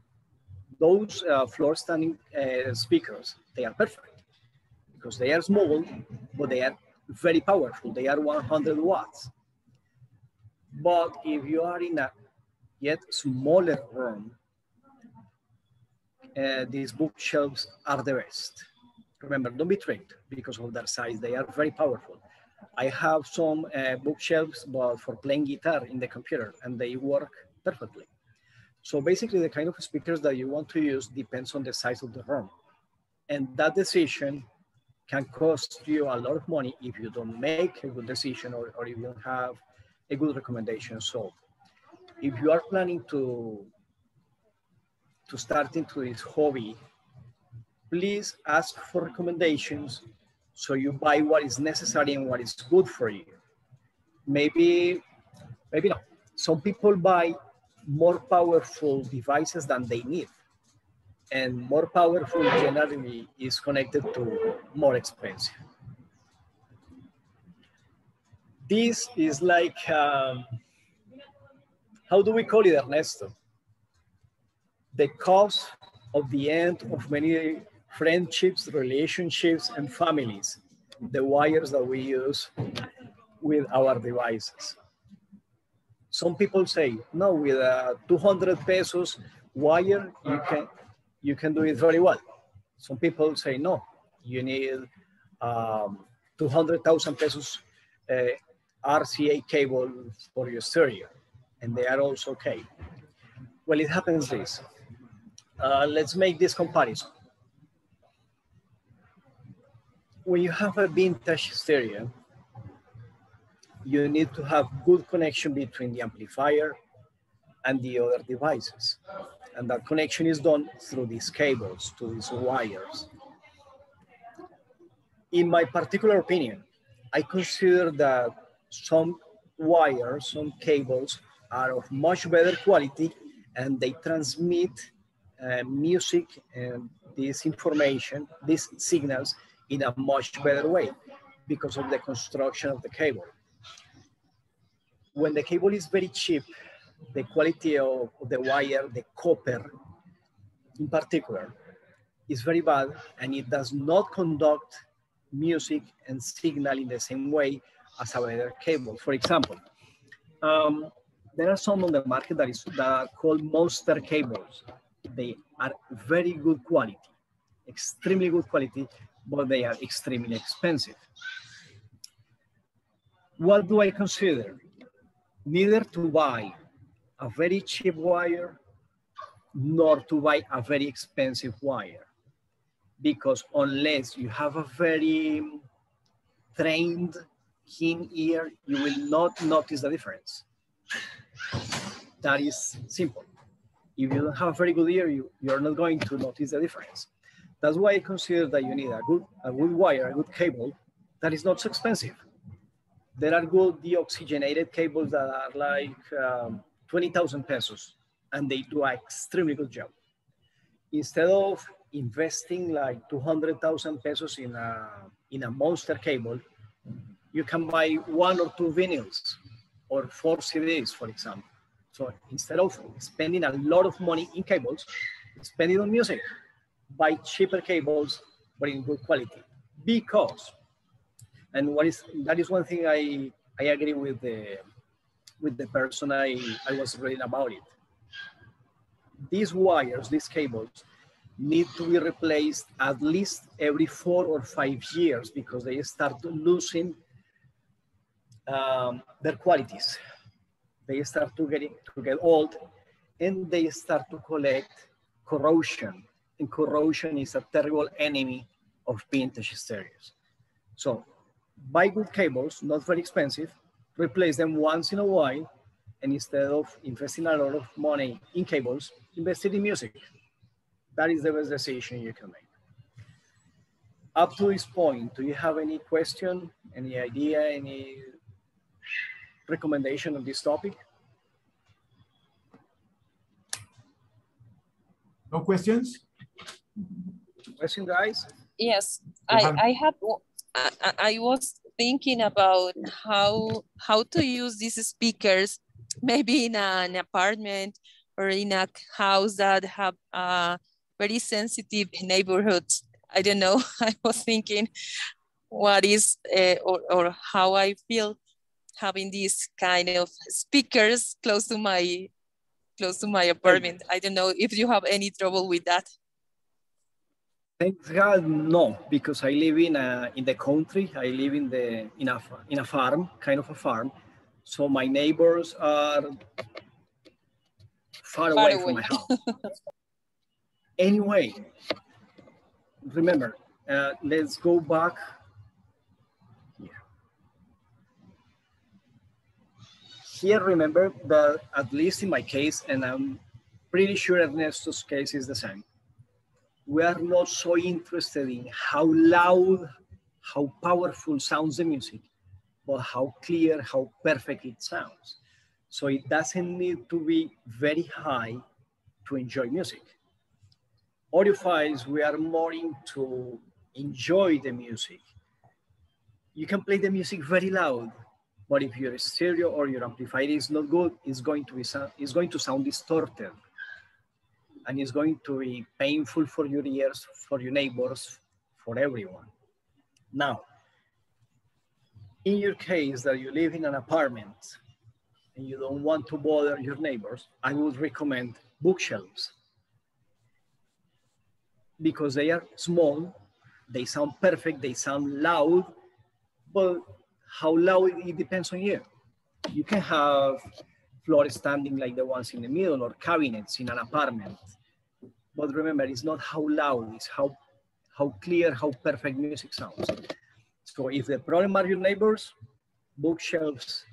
Speaker 2: those floor standing speakers, they are perfect because they are small, but they are very powerful. They are 100 watts. But if you are in a yet smaller room, these bookshelves are the best. Remember, don't be tricked because of their size. They are very powerful. I have some bookshelves, but for playing guitar in the computer, and they work perfectly. So basically, the kind of speakers that you want to use depends on the size of the room. And that decision can cost you a lot of money if you don't make a good decision or if you don't have a good recommendation. So if you are planning to start into this hobby, please ask for recommendations so you buy what is necessary and what is good for you. Maybe not. Some people buy more powerful devices than they need. And more powerful generally is connected to more expensive. This is like, how do we call it, Ernesto? The cause of the end of many friendships, relationships, and families, the wires that we use with our devices. Some people say, no, with a 200 pesos wire, you can do it very well. Some people say, no, you need 200,000 pesos RCA cable for your stereo, and they are also okay. Well, it happens this. Let's make this comparison. When you have a vintage stereo, you need to have good connection between the amplifier and the other devices. And that connection is done through these cables, to these wires. In my particular opinion, I consider that some wires, some cables are of much better quality and they transmit music and this information, these signals in a much better way because of the construction of the cable. When the cable is very cheap, the quality of the wire, the copper in particular, is very bad and it does not conduct music and signal in the same way as a better cable. For example, there are some on the market that are called monster cables. They are very good quality, extremely good quality, but they are extremely expensive. What do I consider? Neither to buy a very cheap wire, nor to buy a very expensive wire. Because unless you have a very trained, keen ear, you will not notice the difference. That is simple. If you don't have a very good ear, you're not going to notice the difference. That's why I consider that you need a good wire, a good cable that is not so expensive. There are good deoxygenated cables that are like 20,000 pesos, and they do an extremely good job. Instead of investing like 200,000 pesos in a monster cable, you can buy 1 or 2 vinyls or 4 CDs, for example. So instead of spending a lot of money in cables, spend it on music. Buy cheaper cables, but in good quality. Because, and that is one thing I agree with the person I was reading about it. These wires, these cables, need to be replaced at least every 4 or 5 years because they start losing their qualities. They start to get old and they start to collect corrosion. And corrosion is a terrible enemy of vintage stereos. So buy good cables, not very expensive, replace them once in a while, and instead of investing a lot of money in cables, invest it in music. That is the best decision you can make. Up to this point, do you have any question, any idea, any recommendation on this topic?
Speaker 1: No questions?
Speaker 2: Question, guys?
Speaker 8: Yes, I was thinking about how to use these speakers, maybe in an apartment or in a house that have very sensitive neighborhoods. I don't know. I was thinking what is or how I feel having these kind of speakers close to my apartment. I don't know if you have any trouble with that.
Speaker 2: Thank God, no, because I live in the country. I live in a farm, kind of a farm. So my neighbors are far away from my house. Anyway, remember, let's go back here. Here, remember that at least in my case, and I'm pretty sure Ernesto's case is the same, we are not so interested in how loud, how powerful sounds the music, but how clear, how perfect it sounds. So it doesn't need to be very high to enjoy music. Audiophiles, we are more into enjoy the music. You can play the music very loud, but if your stereo or your amplifier is not good, it's going to sound distorted. And it's going to be painful for your ears, for your neighbors, for everyone. Now, in your case that you live in an apartment and you don't want to bother your neighbors, I would recommend bookshelves because they are small, they sound perfect, they sound loud, but how loud, it depends on you. You can have floor standing like the ones in the middle or cabinets in an apartment. But remember, it's not how loud, it's how clear, how perfect music sounds. So if the problem are your neighbors, bookshelves,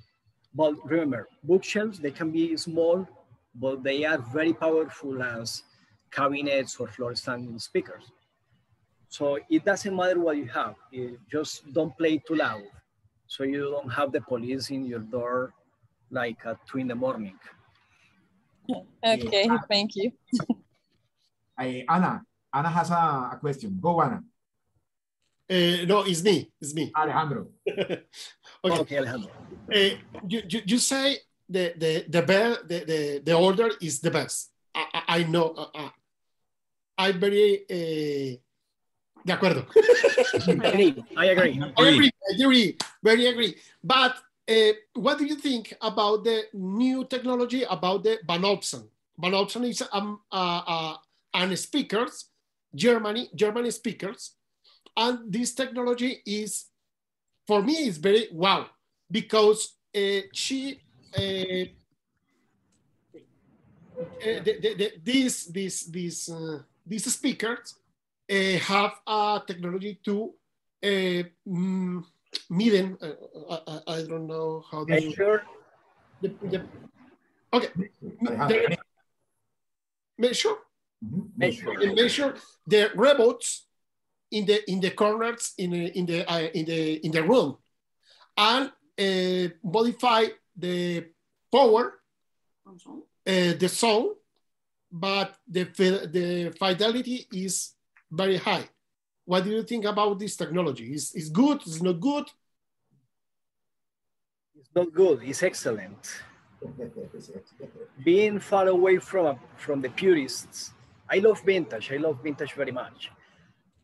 Speaker 2: but remember, bookshelves, they can be small, but they are very powerful as cabinets or floor standing speakers. So it doesn't matter what you have, you just don't play too loud. So you don't have the police in your door like at 2 in the morning.
Speaker 8: Okay, thank you.
Speaker 1: Anna has a question. Go, Anna.
Speaker 3: No, it's me.
Speaker 1: Alejandro.
Speaker 3: Okay, Alejandro. You say the order is the best. I know. I'm very de acuerdo.
Speaker 2: I agree.
Speaker 3: Very agree. But what do you think about the new technology about the Van Opsen? Van Opsen is and speakers, German speakers, and this technology is, for me, is very wow, because these speakers have a technology to Milen. I don't know how to
Speaker 2: measure.
Speaker 3: Okay. Measure the robots in the corners in the room, and modify the power, the sound, but the fidelity is very high. What do you think about this technology? Is good? Is not good?
Speaker 2: It's not good. It's excellent. Being far away from the purists, I love vintage very much,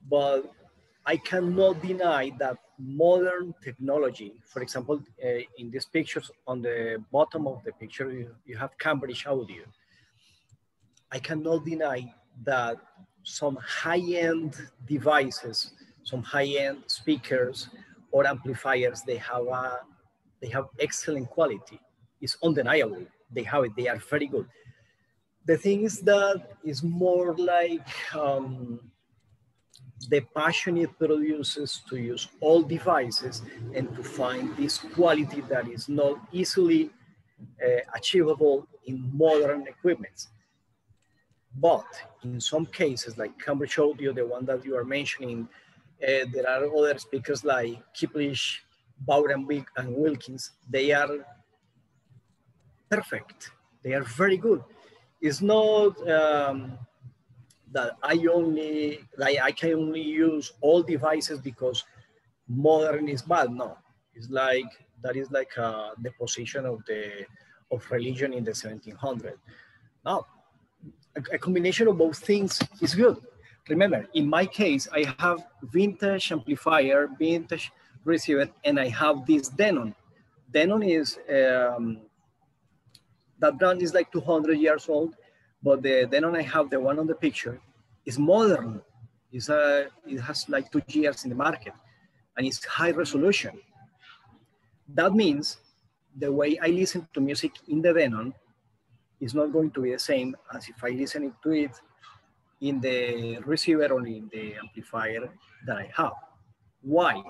Speaker 2: but I cannot deny that modern technology, for example, in these pictures, on the bottom of the picture, you have Cambridge Audio. I cannot deny that some high-end devices, some high-end speakers or amplifiers, they have excellent quality. It's undeniable. They have it. They are very good. The thing is that it's more like the passionate producers to use all devices and to find this quality that is not easily achievable in modern equipment. But in some cases, like Cambridge Audio, the one that you are mentioning, there are other speakers like Kiplish, Bauer and Wilkins. They are perfect. They are very good. It's not that I can only use all devices because modern is bad. No, it's like that is like the position of religion in the 1700s. Now, a combination of both things is good. Remember, in my case, I have vintage amplifier, vintage receiver, and I have this Denon. Denon is, that brand is like 200 years old, but the Denon I have, the one on the picture, is modern. It has like 2 years in the market, and it's high resolution. That means the way I listen to music in the Denon is not going to be the same as if I listen to it in the receiver or in the amplifier that I have. Why?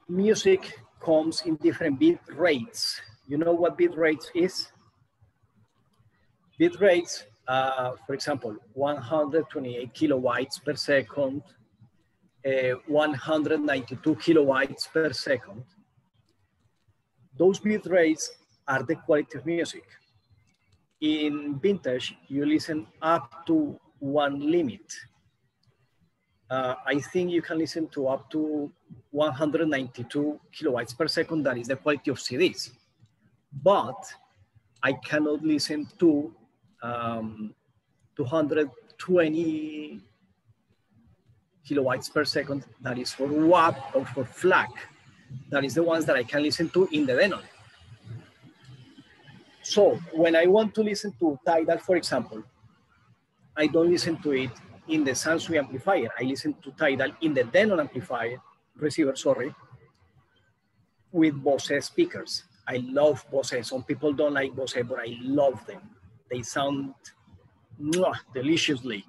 Speaker 2: Music comes in different bit rates. You know what bit rates is? Bit rates, for example, 128 kilobytes per second, 192 kilobytes per second. Those bit rates are the quality of music. In vintage, you listen up to one limit. I think you can listen to up to 192 kilobytes per second. That is the quality of CDs. But I cannot listen to 220 kilobytes per second. That is for WAP or for FLAC. That is the ones that I can listen to in the Denon. So when I want to listen to Tidal, for example, I don't listen to it in the Sansui amplifier. I listen to Tidal in the Denon amplifier, receiver, sorry, with Bose speakers. I love Bose. Some people don't like Bose, but I love them. They sound deliciously.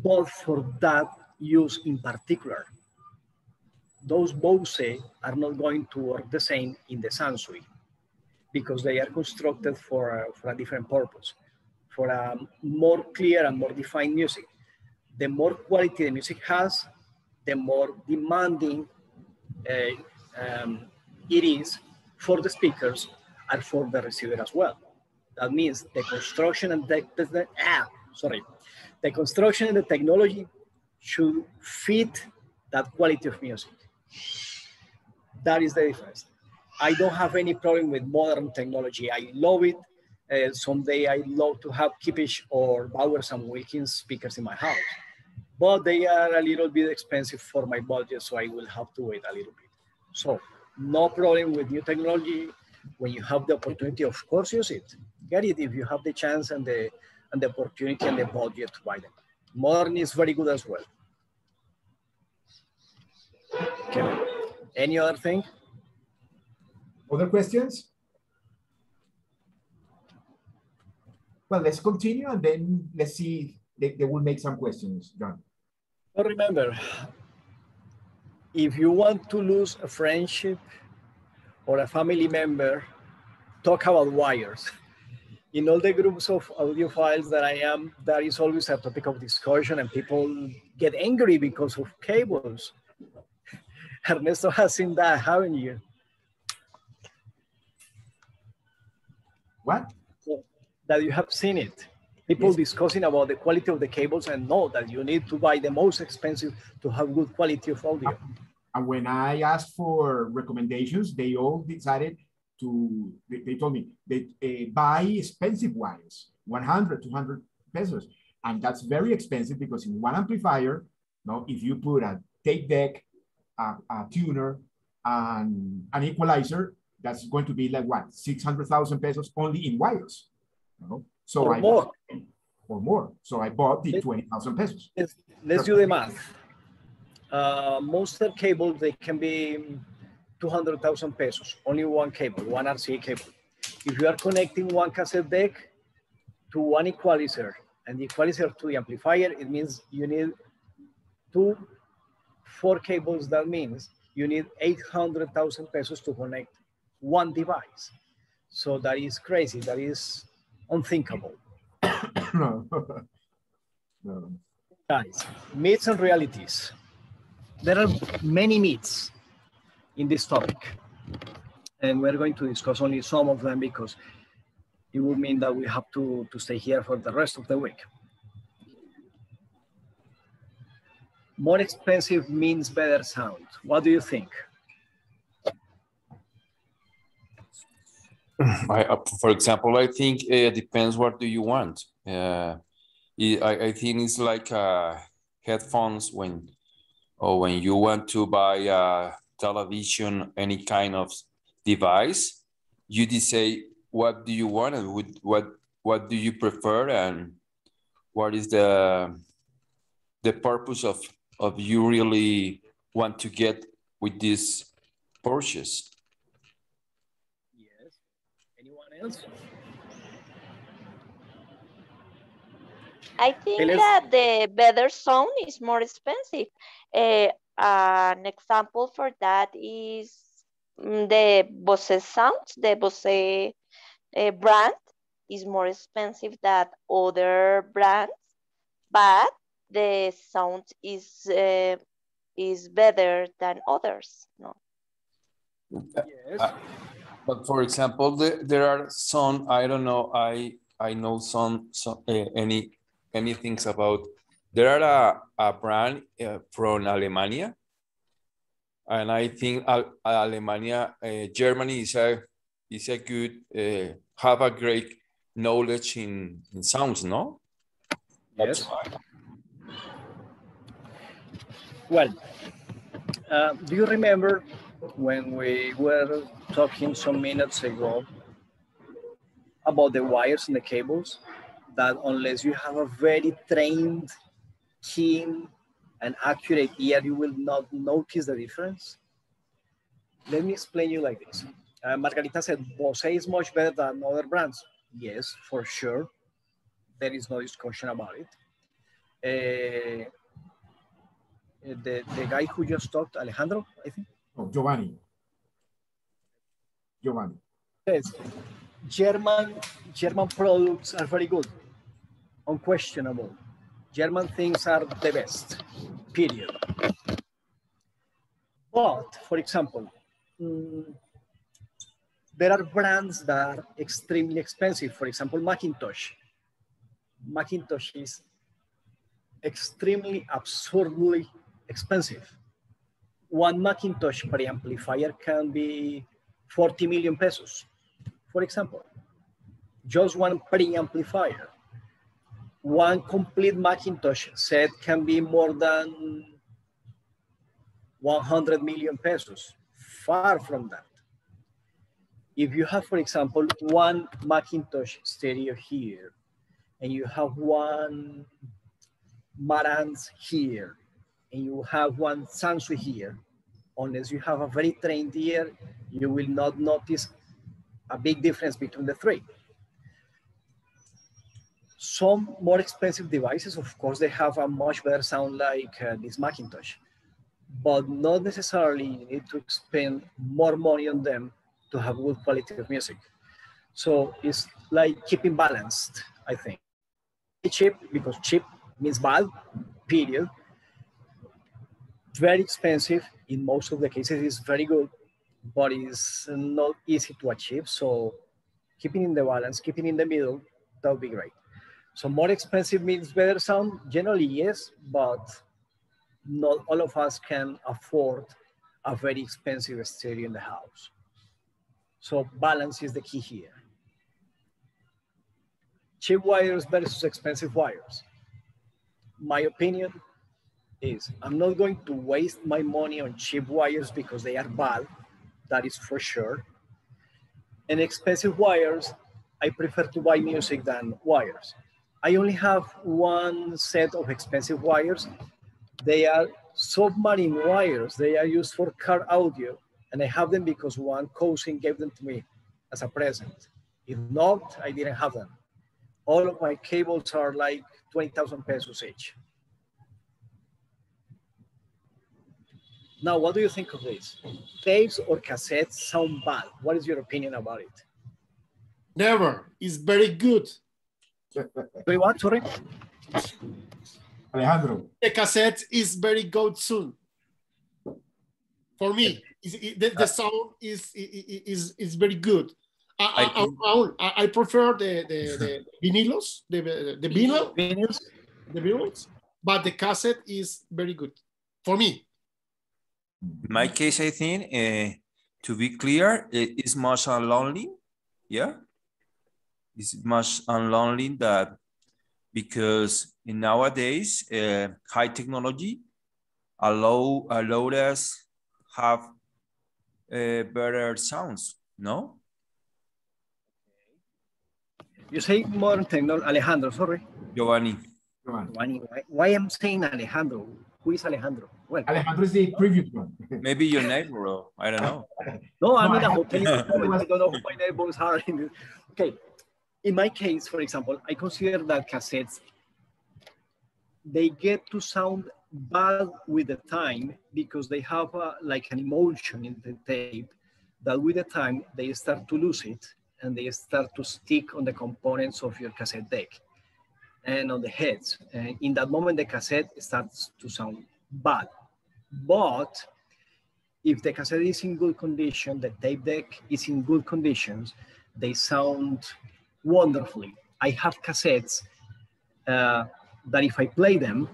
Speaker 2: But for that use in particular, those Bose are not going to work the same in the Sansui because they are constructed for a different purpose, for a more clear and more defined music. The more quality the music has, the more demanding it is for the speakers and for the receiver as well. That means the construction and the construction and the technology should fit that quality of music. That is the difference. I don't have any problem with modern technology. I love it. Someday I love to have Kippish or Bowers and Wilkins speakers in my house, but they are a little bit expensive for my budget, so I will have to wait a little bit. So no problem with new technology. When you have the opportunity, of course, use it. Get it if you have the chance and the opportunity and the budget to buy them. Modern is very good as well. Okay. Any other thing?
Speaker 1: Other questions? Well, let's continue and then let's see. They will make some questions, John.
Speaker 2: But remember, if you want to lose a friendship or a family member, talk about wires. In all the groups of audiophiles that I am, that is always a topic of discussion and people get angry because of cables. Ernesto has seen that, haven't you?
Speaker 1: What?
Speaker 2: That you have seen it. People yes. discussing about the quality of the cables and know that you need to buy the most expensive to have good quality of audio.
Speaker 1: And when I asked for recommendations, they all decided to, they told me, they buy expensive wires, 100, 200 pesos. And that's very expensive because in one amplifier, no, if you put a tape deck, a tuner, and an equalizer, that's going to be like what, 600,000 pesos only in wires. You know? So
Speaker 2: or more.
Speaker 1: Or more. So I bought the 20,000 pesos.
Speaker 2: Let's do the math. Most of the cables, they can be 200,000 pesos, only one cable, one RCA cable. If you are connecting one cassette deck to one equalizer and the equalizer to the amplifier, it means you need 4 cables. That means you need 800,000 pesos to connect one device. So that is crazy. That is unthinkable.
Speaker 1: No.
Speaker 2: Guys, myths and realities. There are many myths in this topic, and we're going to discuss only some of them because it would mean that we have to stay here for the rest of the week. More expensive means better sound. What do you think?
Speaker 9: For example, I think it depends what do you want. I think it's like headphones when you want to buy a television, any kind of device, you just say, what do you want and what do you prefer, and what is the purpose of you really want to get with this purchase.
Speaker 2: Yes. Anyone else?
Speaker 6: I think that the better sound is more expensive. An example for that is the Bose sounds. The Bose brand is more expensive than other brands, but the sound is better than others. No.
Speaker 2: Yes.
Speaker 9: But for example, there are some, I don't know, I know some any things about, there are a brand from Alemania, and I think Alemania, Germany is a good, have a great knowledge in sounds, no?
Speaker 2: Yes. Well, do you remember when we were talking some minutes ago about the wires and the cables, that unless you have a very trained, keen, and accurate ear, you will not notice the difference? Let me explain you like this. Margarita said, Bose is much better than other brands. Yes, for sure. There is no discussion about it. The guy who just talked, Alejandro, I think?
Speaker 1: Oh, Giovanni.
Speaker 2: Yes. German products are very good, unquestionable. German things are the best, period. But, for example, there are brands that are extremely expensive. For example, Macintosh. Macintosh is extremely, absurdly expensive. One Macintosh preamplifier can be 40 million pesos, for example. Just one preamplifier. One complete Macintosh set can be more than 100 million pesos. Far from that. If you have, for example, one Macintosh stereo here, and you have one Marantz here, and you have one Sansui here, unless you have a very trained ear, you will not notice a big difference between the three. Some more expensive devices, of course, they have a much better sound like this Macintosh, but not necessarily you need to spend more money on them to have good quality of music. So it's like keeping balanced, I think. Cheap, because cheap means bad, period. Very expensive, in most of the cases is very good, but it's not easy to achieve. So keeping in the balance, keeping in the middle, that would be great. So more expensive means better sound? Generally, yes, but not all of us can afford a very expensive stereo in the house. So balance is the key here. Cheap wires versus expensive wires. My opinion is I'm not going to waste my money on cheap wires because they are bad, that is for sure. And expensive wires, I prefer to buy music than wires. I only have one set of expensive wires. They are submarine wires. They are used for car audio, and I have them because one cousin gave them to me as a present. If not, I didn't have them. All of my cables are like 20,000 pesos each. Now, what do you think of this? Tapes or cassettes sound bad. What is your opinion about it?
Speaker 3: Never. It's very good.
Speaker 2: Wait, what, sorry?
Speaker 1: Alejandro.
Speaker 3: The cassette is very good soon. For me, the sound is very good. I prefer the vinilos, the vinyls, but the cassette is very good for me.
Speaker 9: In my case, I think, to be clear, it is much lonely. Yeah. It's much lonely that because in nowadays high technology allow us have better sounds, no?
Speaker 2: You say modern technology, Alejandro, sorry.
Speaker 9: Giovanni.
Speaker 2: Why I'm saying Alejandro? Who is Alejandro? Well,
Speaker 1: Alejandro is the previous one.
Speaker 9: Maybe your neighbor, or I don't know.
Speaker 2: No, I'm in a hotel. I don't know who my neighbors are. Okay, in my case, for example, I consider that cassettes, they get to sound bad with the time because they have like an emotion in the tape that with the time they start to lose it and they start to stick on the components of your cassette deck and on the heads. And in that moment, the cassette starts to sound bad. But if the cassette is in good condition, the tape deck is in good conditions, they sound wonderfully. I have cassettes that if I play them,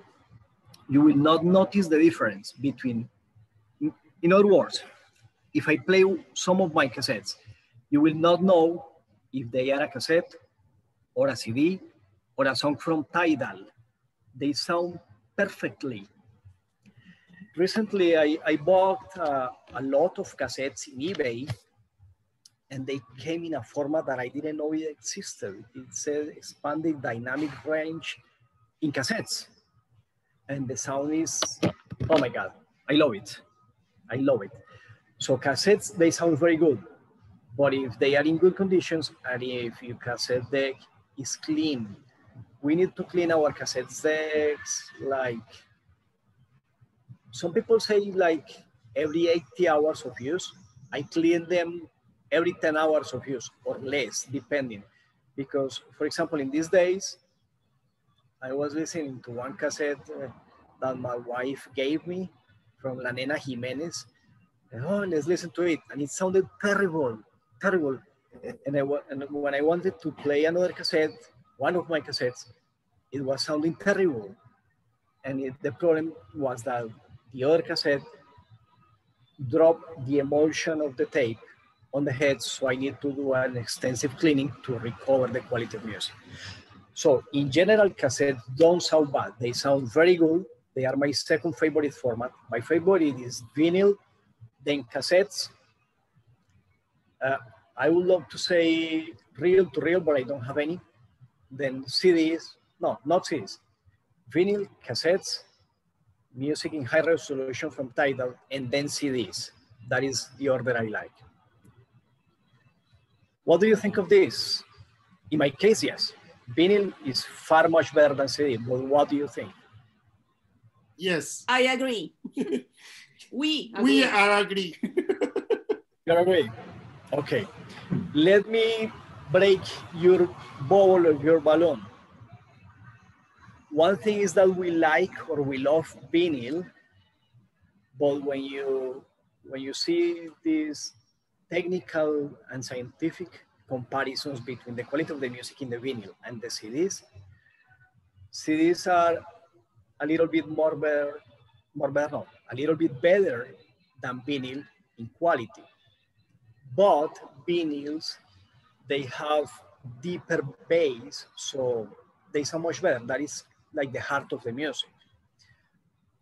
Speaker 2: you will not notice the difference between, in other words, if I play some of my cassettes, you will not know if they are a cassette or a CD or a song from Tidal. They sound perfectly. Recently, I bought a lot of cassettes in eBay, and they came in a format that I didn't know it existed. It's an expanded dynamic range in cassettes. And the sound is, oh my God, I love it. I love it. So cassettes, they sound very good. But if they are in good conditions, and if your cassette deck is clean, we need to clean our cassette decks like, some people say like every 80 hours of use. I clean them every 10 hours of use or less, depending. Because, for example, in these days, I was listening to one cassette that my wife gave me from La Nena Jimenez. And, oh, let's listen to it. And it sounded terrible, terrible. And when I wanted to play another cassette, one of my cassettes, it was sounding terrible. And the problem was that the other cassette dropped the emulsion of the tape on the head, so I need to do an extensive cleaning to recover the quality of music. So in general, cassettes don't sound bad. They sound very good. They are my second favorite format. My favorite is vinyl, then cassettes. I would love to say reel-to-reel, but I don't have any. Then CDs, no, not CDs. Vinyl, cassettes, music in high resolution from Tidal, and then CDs. That is the order I like. What do you think of this? In my case, yes. Vinyl is far much better than CD, but what do you think?
Speaker 3: Yes.
Speaker 7: I agree. We
Speaker 3: are agree.
Speaker 2: You agree? Okay. Let me break your bubble or your balloon. One thing is that we like or we love vinyl, but when you see these technical and scientific comparisons between the quality of the music in the vinyl and the CDs, CDs are a little bit a little bit better than vinyl in quality. But vinyls, they have deeper bass, so they sound much better. That is like the heart of the music.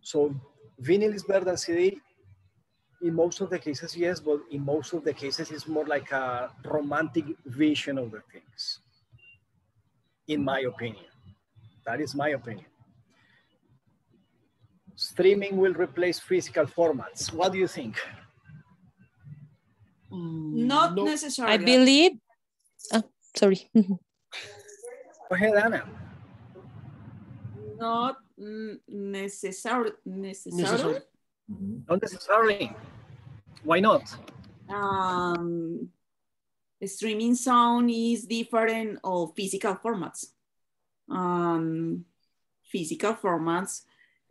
Speaker 2: So vinyl is better than CD. In most of the cases, yes, but in most of the cases, it's more like a romantic vision of the things, in my opinion. That is my opinion. Streaming will replace physical formats. What do you think?
Speaker 7: Not necessarily.
Speaker 8: I believe, sorry.
Speaker 2: Go ahead, Anna.
Speaker 7: Not necessarily.
Speaker 2: Not necessarily. Why not?
Speaker 7: Streaming sound is different of physical formats. Physical formats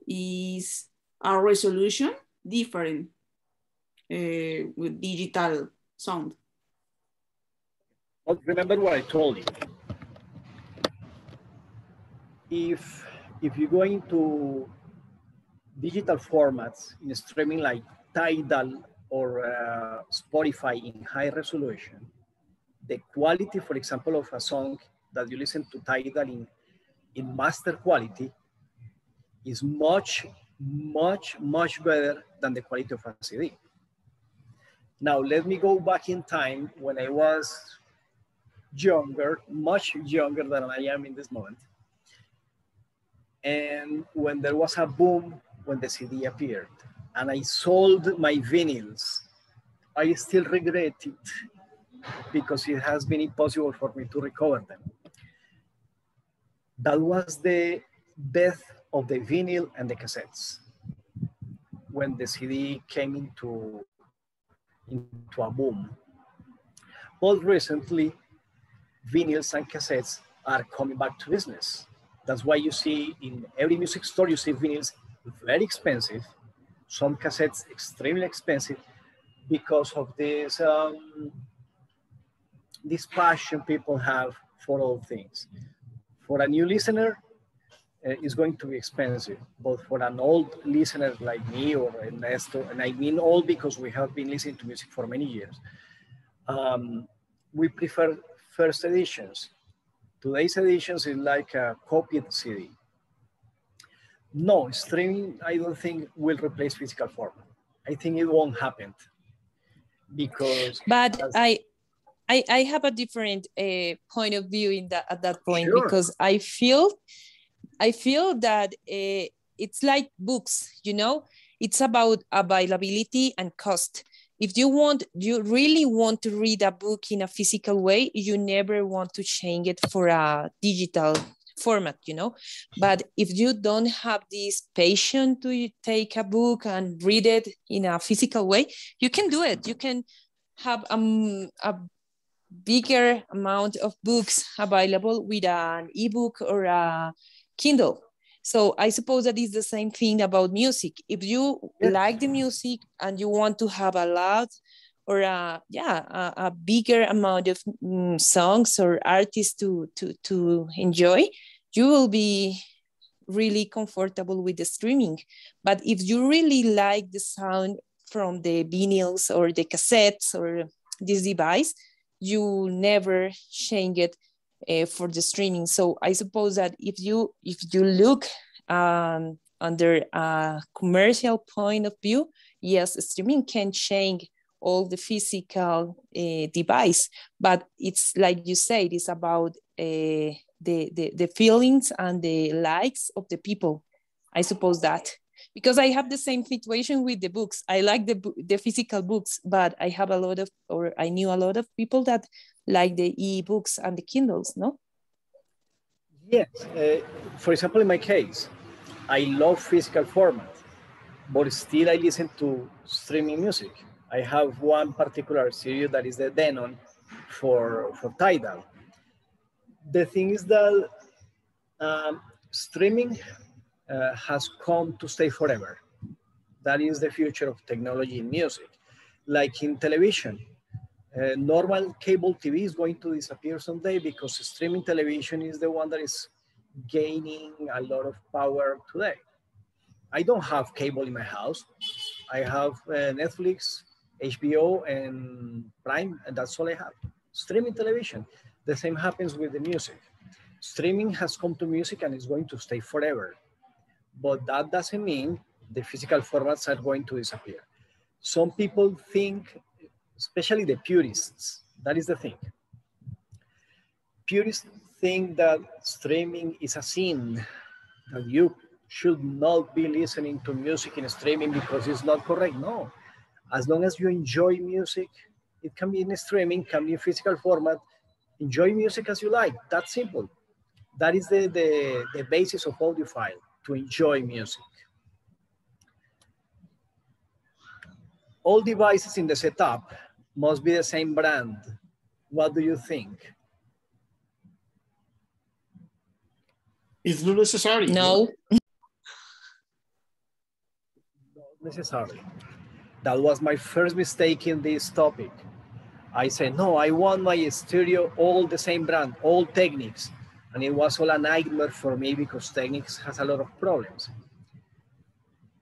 Speaker 7: is a resolution different with digital sound.
Speaker 2: But remember what I told you. If you go into digital formats in streaming like Tidal or Spotify in high resolution, the quality, for example, of a song that you listen to Tidal in master quality is much, much, much better than the quality of a CD. Now, let me go back in time when I was younger, much younger than I am in this moment. And when there was a boom, when the CD appeared, and I sold my vinyls, I still regret it because it has been impossible for me to recover them. That was the death of the vinyl and the cassettes. When the CD came into a boom. But recently, vinyls and cassettes are coming back to business. That's why you see in every music store, you see vinyls very expensive, some cassettes extremely expensive because of this, this passion people have for all things. For a new listener, it's going to be expensive, but for an old listener like me or Ernesto, and I mean old because we have been listening to music for many years, we prefer first editions. Today's editions is like a copied CD. No, streaming, I don't think will replace physical format. I think it won't happen because.
Speaker 8: But I have a different point of view in that at that point,
Speaker 2: sure.
Speaker 8: Because I feel that it's like books, you know, it's about availability and cost. If you really want to read a book in a physical way, you never want to change it for a digital format, you know. But if you don't have this patience to take a book and read it in a physical way, you can do it. You can have a bigger amount of books available with an ebook or a Kindle. So I suppose that is the same thing about music. If you like the music and you want to have a lot or a bigger amount of songs or artists to enjoy, you will be really comfortable with the streaming. But if you really like the sound from the vinyls or the cassettes or this device, you never change it for the streaming. So I suppose that if you look under a commercial point of view, yes, streaming can change all the physical device, but it's like you said, it's about the feelings and the likes of the people. I suppose that. Because I have the same situation with the books. I like the physical books, but I knew a lot of people that like the e-books and the Kindles, no?
Speaker 2: Yes. For example, in my case, I love physical format, but still I listen to streaming music. I have one particular series that is the Denon for Tidal. The thing is that streaming has come to stay forever. That is the future of technology in music. Like in television, normal cable TV is going to disappear someday because streaming television is the one that is gaining a lot of power today. I don't have cable in my house. I have Netflix, HBO, and Prime, and that's all I have. Streaming television. The same happens with the music. Streaming has come to music and is going to stay forever. But that doesn't mean the physical formats are going to disappear. Some people think, especially the purists, that is the thing. Purists think that streaming is a sin, that you should not be listening to music in streaming because it's not correct. No, as long as you enjoy music, it can be in streaming, can be in physical format, enjoy music as you like, that's simple. That is the basis of audiophile, to enjoy music. All devices in the setup must be the same brand. What do you think?
Speaker 3: It's not necessary.
Speaker 8: No.
Speaker 2: Not necessarily. That was my first mistake in this topic. I said, no, I want my stereo all the same brand, all Technics. And it was all a nightmare for me because Technics has a lot of problems.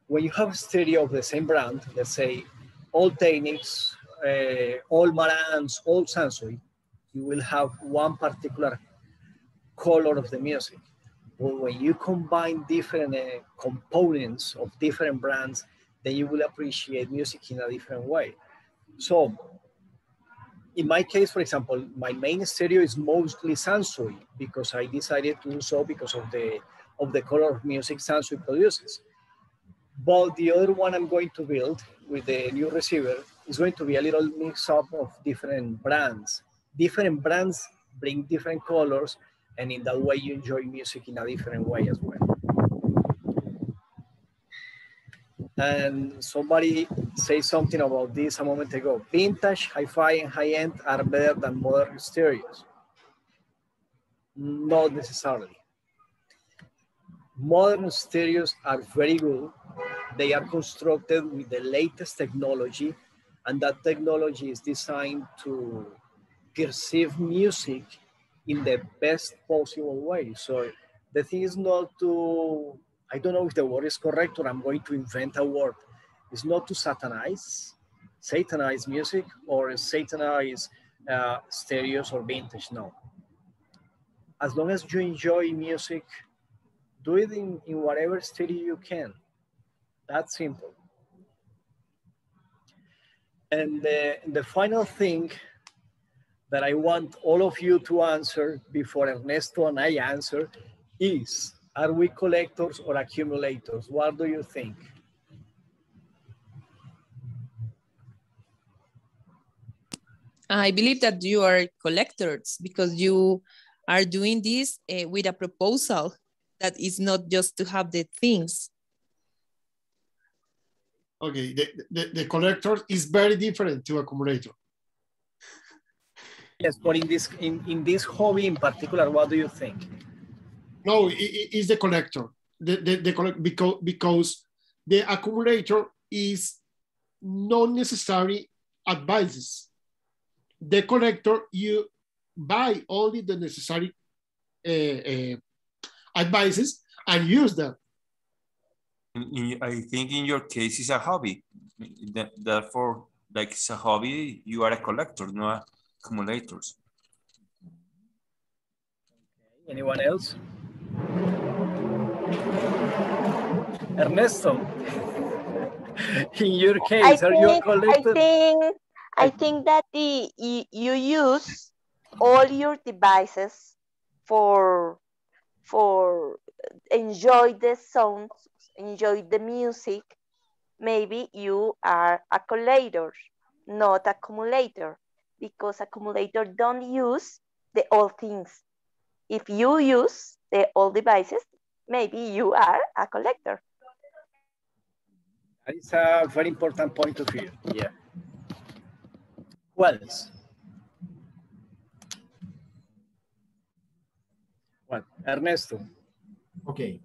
Speaker 2: When you have a stereo of the same brand, let's say all Technics, all Marantz, all Sansui, you will have one particular color of the music. But when you combine different components of different brands, then you will appreciate music in a different way. So in my case, for example, my main stereo is mostly Sansui because I decided to do so because of the color of music Sansui produces. But the other one I'm going to build with the new receiver is going to be a little mix up of different brands. Different brands bring different colors, and in that way you enjoy music in a different way as well. And somebody said something about this a moment ago. Vintage, hi-fi, and high-end are better than modern stereos. Not necessarily. Modern stereos are very good. They are constructed with the latest technology, and that technology is designed to perceive music in the best possible way. So the thing is not to, I don't know if the word is correct or I'm going to invent a word. It's not to satanize music or satanize stereos or vintage, no. As long as you enjoy music, do it in whatever stereo you can. That's simple. And the final thing that I want all of you to answer before Ernesto and I answer is, are we collectors or accumulators? What do you think?
Speaker 8: I believe that you are collectors because you are doing this with a proposal that is not just to have the things.
Speaker 3: Okay, the collector is very different to accumulator.
Speaker 2: Yes, but in this hobby in particular, what do you think?
Speaker 3: No, it is the collector. Because the accumulator is not necessary advices. The collector, you buy only the necessary advices and use them.
Speaker 9: I think in your case it's a hobby. Therefore, like it's a hobby, you are a collector, not accumulators.
Speaker 2: Okay. Anyone else? Ernesto, in your case, are you a collector?
Speaker 6: I think that you use all your devices for enjoy the sounds, enjoy the music. Maybe you are a collector, not accumulator, because accumulator don't use the old things. If you use the old devices, maybe you are a collector.
Speaker 2: That is a very important point of view. Yeah. Who else? Well, Ernesto.
Speaker 1: Okay.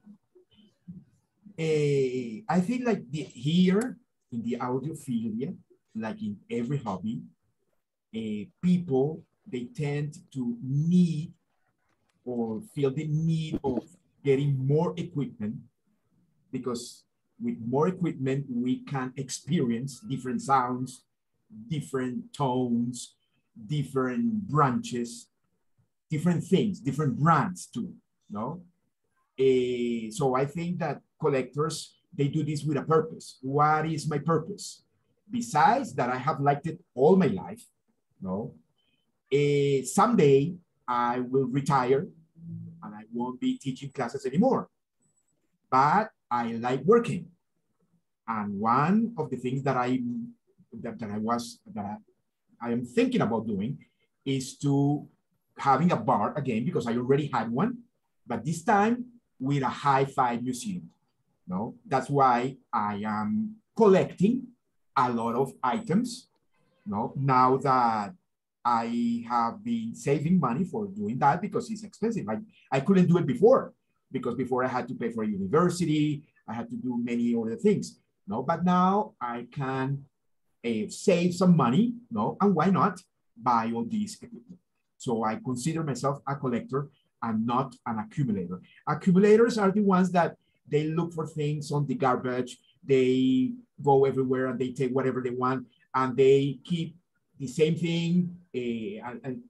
Speaker 1: I think like here in the audiophilia, like in every hobby, people, they tend to need or feel the need of getting more equipment, because with more equipment, we can experience different sounds, different tones, different branches, different things, different brands too, no? So I think that collectors, they do this with a purpose. What is my purpose? Besides that, I have liked it all my life, no? Someday I will retire and I won't be teaching classes anymore, but I like working. And one of the things that I am thinking about doing is to having a bar again, because I already had one, but this time with a hi-fi museum. No, that's why I am collecting a lot of items. No, now that I have been saving money for doing that because it's expensive. I couldn't do it before, because before I had to pay for university, I had to do many other things. No, but now I can save some money. No, and why not buy all these equipment? So I consider myself a collector and not an accumulator. Accumulators are the ones that they look for things on the garbage. They go everywhere and they take whatever they want, and they keep the same thing and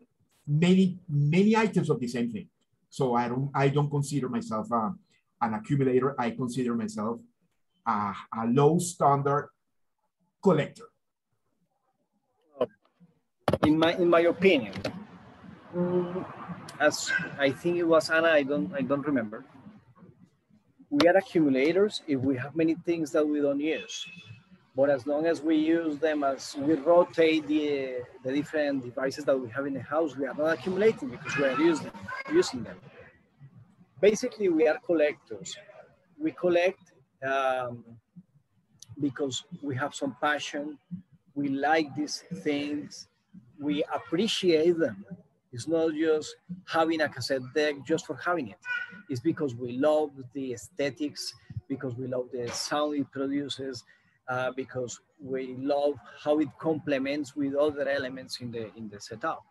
Speaker 1: many items of the same thing. So I don't consider myself an accumulator. I consider myself a low standard collector.
Speaker 2: In my opinion, as I think it was Anna, I don't remember. We are accumulators if we have many things that we don't use. But as long as we use them, as we rotate the different devices that we have in the house, we are not accumulating because we are using them. Basically, we are collectors. We collect because we have some passion. We like these things. We appreciate them. It's not just having a cassette deck just for having it. It's because we love the aesthetics, because we love the sound it produces, because we love how it complements with other elements in the setup.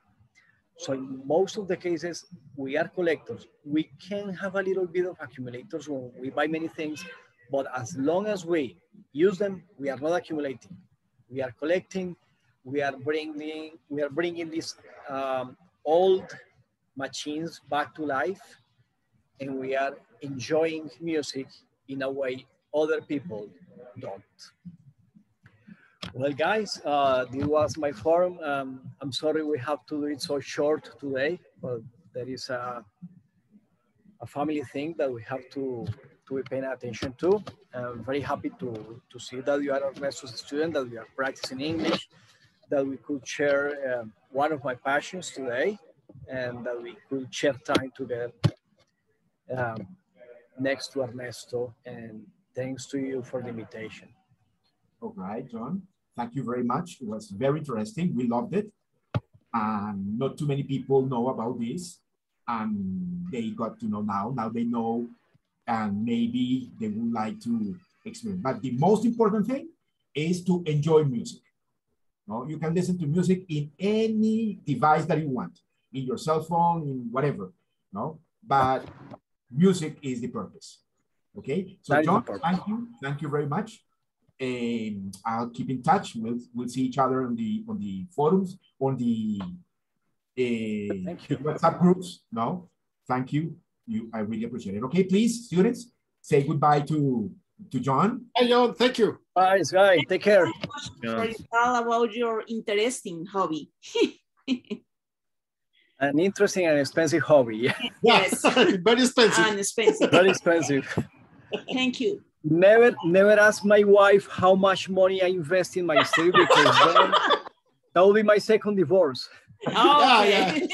Speaker 2: So in most of the cases, we are collectors. We can have a little bit of accumulators when we buy many things, but as long as we use them, we are not accumulating. We are collecting. We are bringing these old machines back to life, and we are enjoying music in a way other people don't. Well, guys, this was my forum. I'm sorry we have to do it so short today, but there is a family thing that we have to be paying attention to. I'm very happy to see that you are Ernesto's student, that we are practicing English, that we could share one of my passions today, and that we could share time together next to Ernesto. And thanks to you for the invitation.
Speaker 1: All right, John. Thank you very much. It was very interesting. We loved it. And not too many people know about this. And they got to know now. Now they know, and maybe they would like to experience. But the most important thing is to enjoy music. No, you can listen to music in any device that you want, in your cell phone, in whatever. No, but music is the purpose. Okay. So John, thank you very much. I'll keep in touch. We'll see each other on the forums, on the WhatsApp groups. No, thank you. I really appreciate it. Okay, please, students, say goodbye to John.
Speaker 3: Hey, John, thank you.
Speaker 2: Bye, guys. Take care.
Speaker 7: For all about your interesting hobby.
Speaker 2: An interesting and expensive hobby.
Speaker 3: Yes, very expensive.
Speaker 7: And expensive.
Speaker 2: Very expensive.
Speaker 7: Thank you.
Speaker 2: Never ask my wife how much money I invest in my study, because then that will be my second divorce.
Speaker 7: Oh, okay.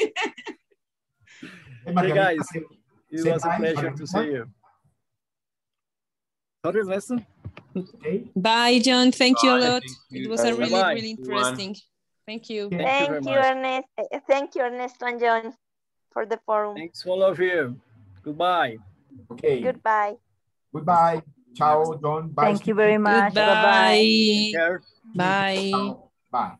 Speaker 2: Hey guys, it was a pleasure to see you. Sorry, Ernesto.
Speaker 1: Okay.
Speaker 8: Bye, John. Thank you a lot. It was a
Speaker 2: Bye.
Speaker 8: really interesting. Thank you.
Speaker 6: Thank you, Ernesto. Thank you, Ernesto and John, for the forum.
Speaker 2: Thanks, all of you. Goodbye.
Speaker 1: Okay.
Speaker 6: Goodbye.
Speaker 1: Goodbye. Ciao, John. Bye.
Speaker 5: Thank you very much.
Speaker 8: Goodbye.
Speaker 2: Take care.
Speaker 8: Bye.
Speaker 1: Bye.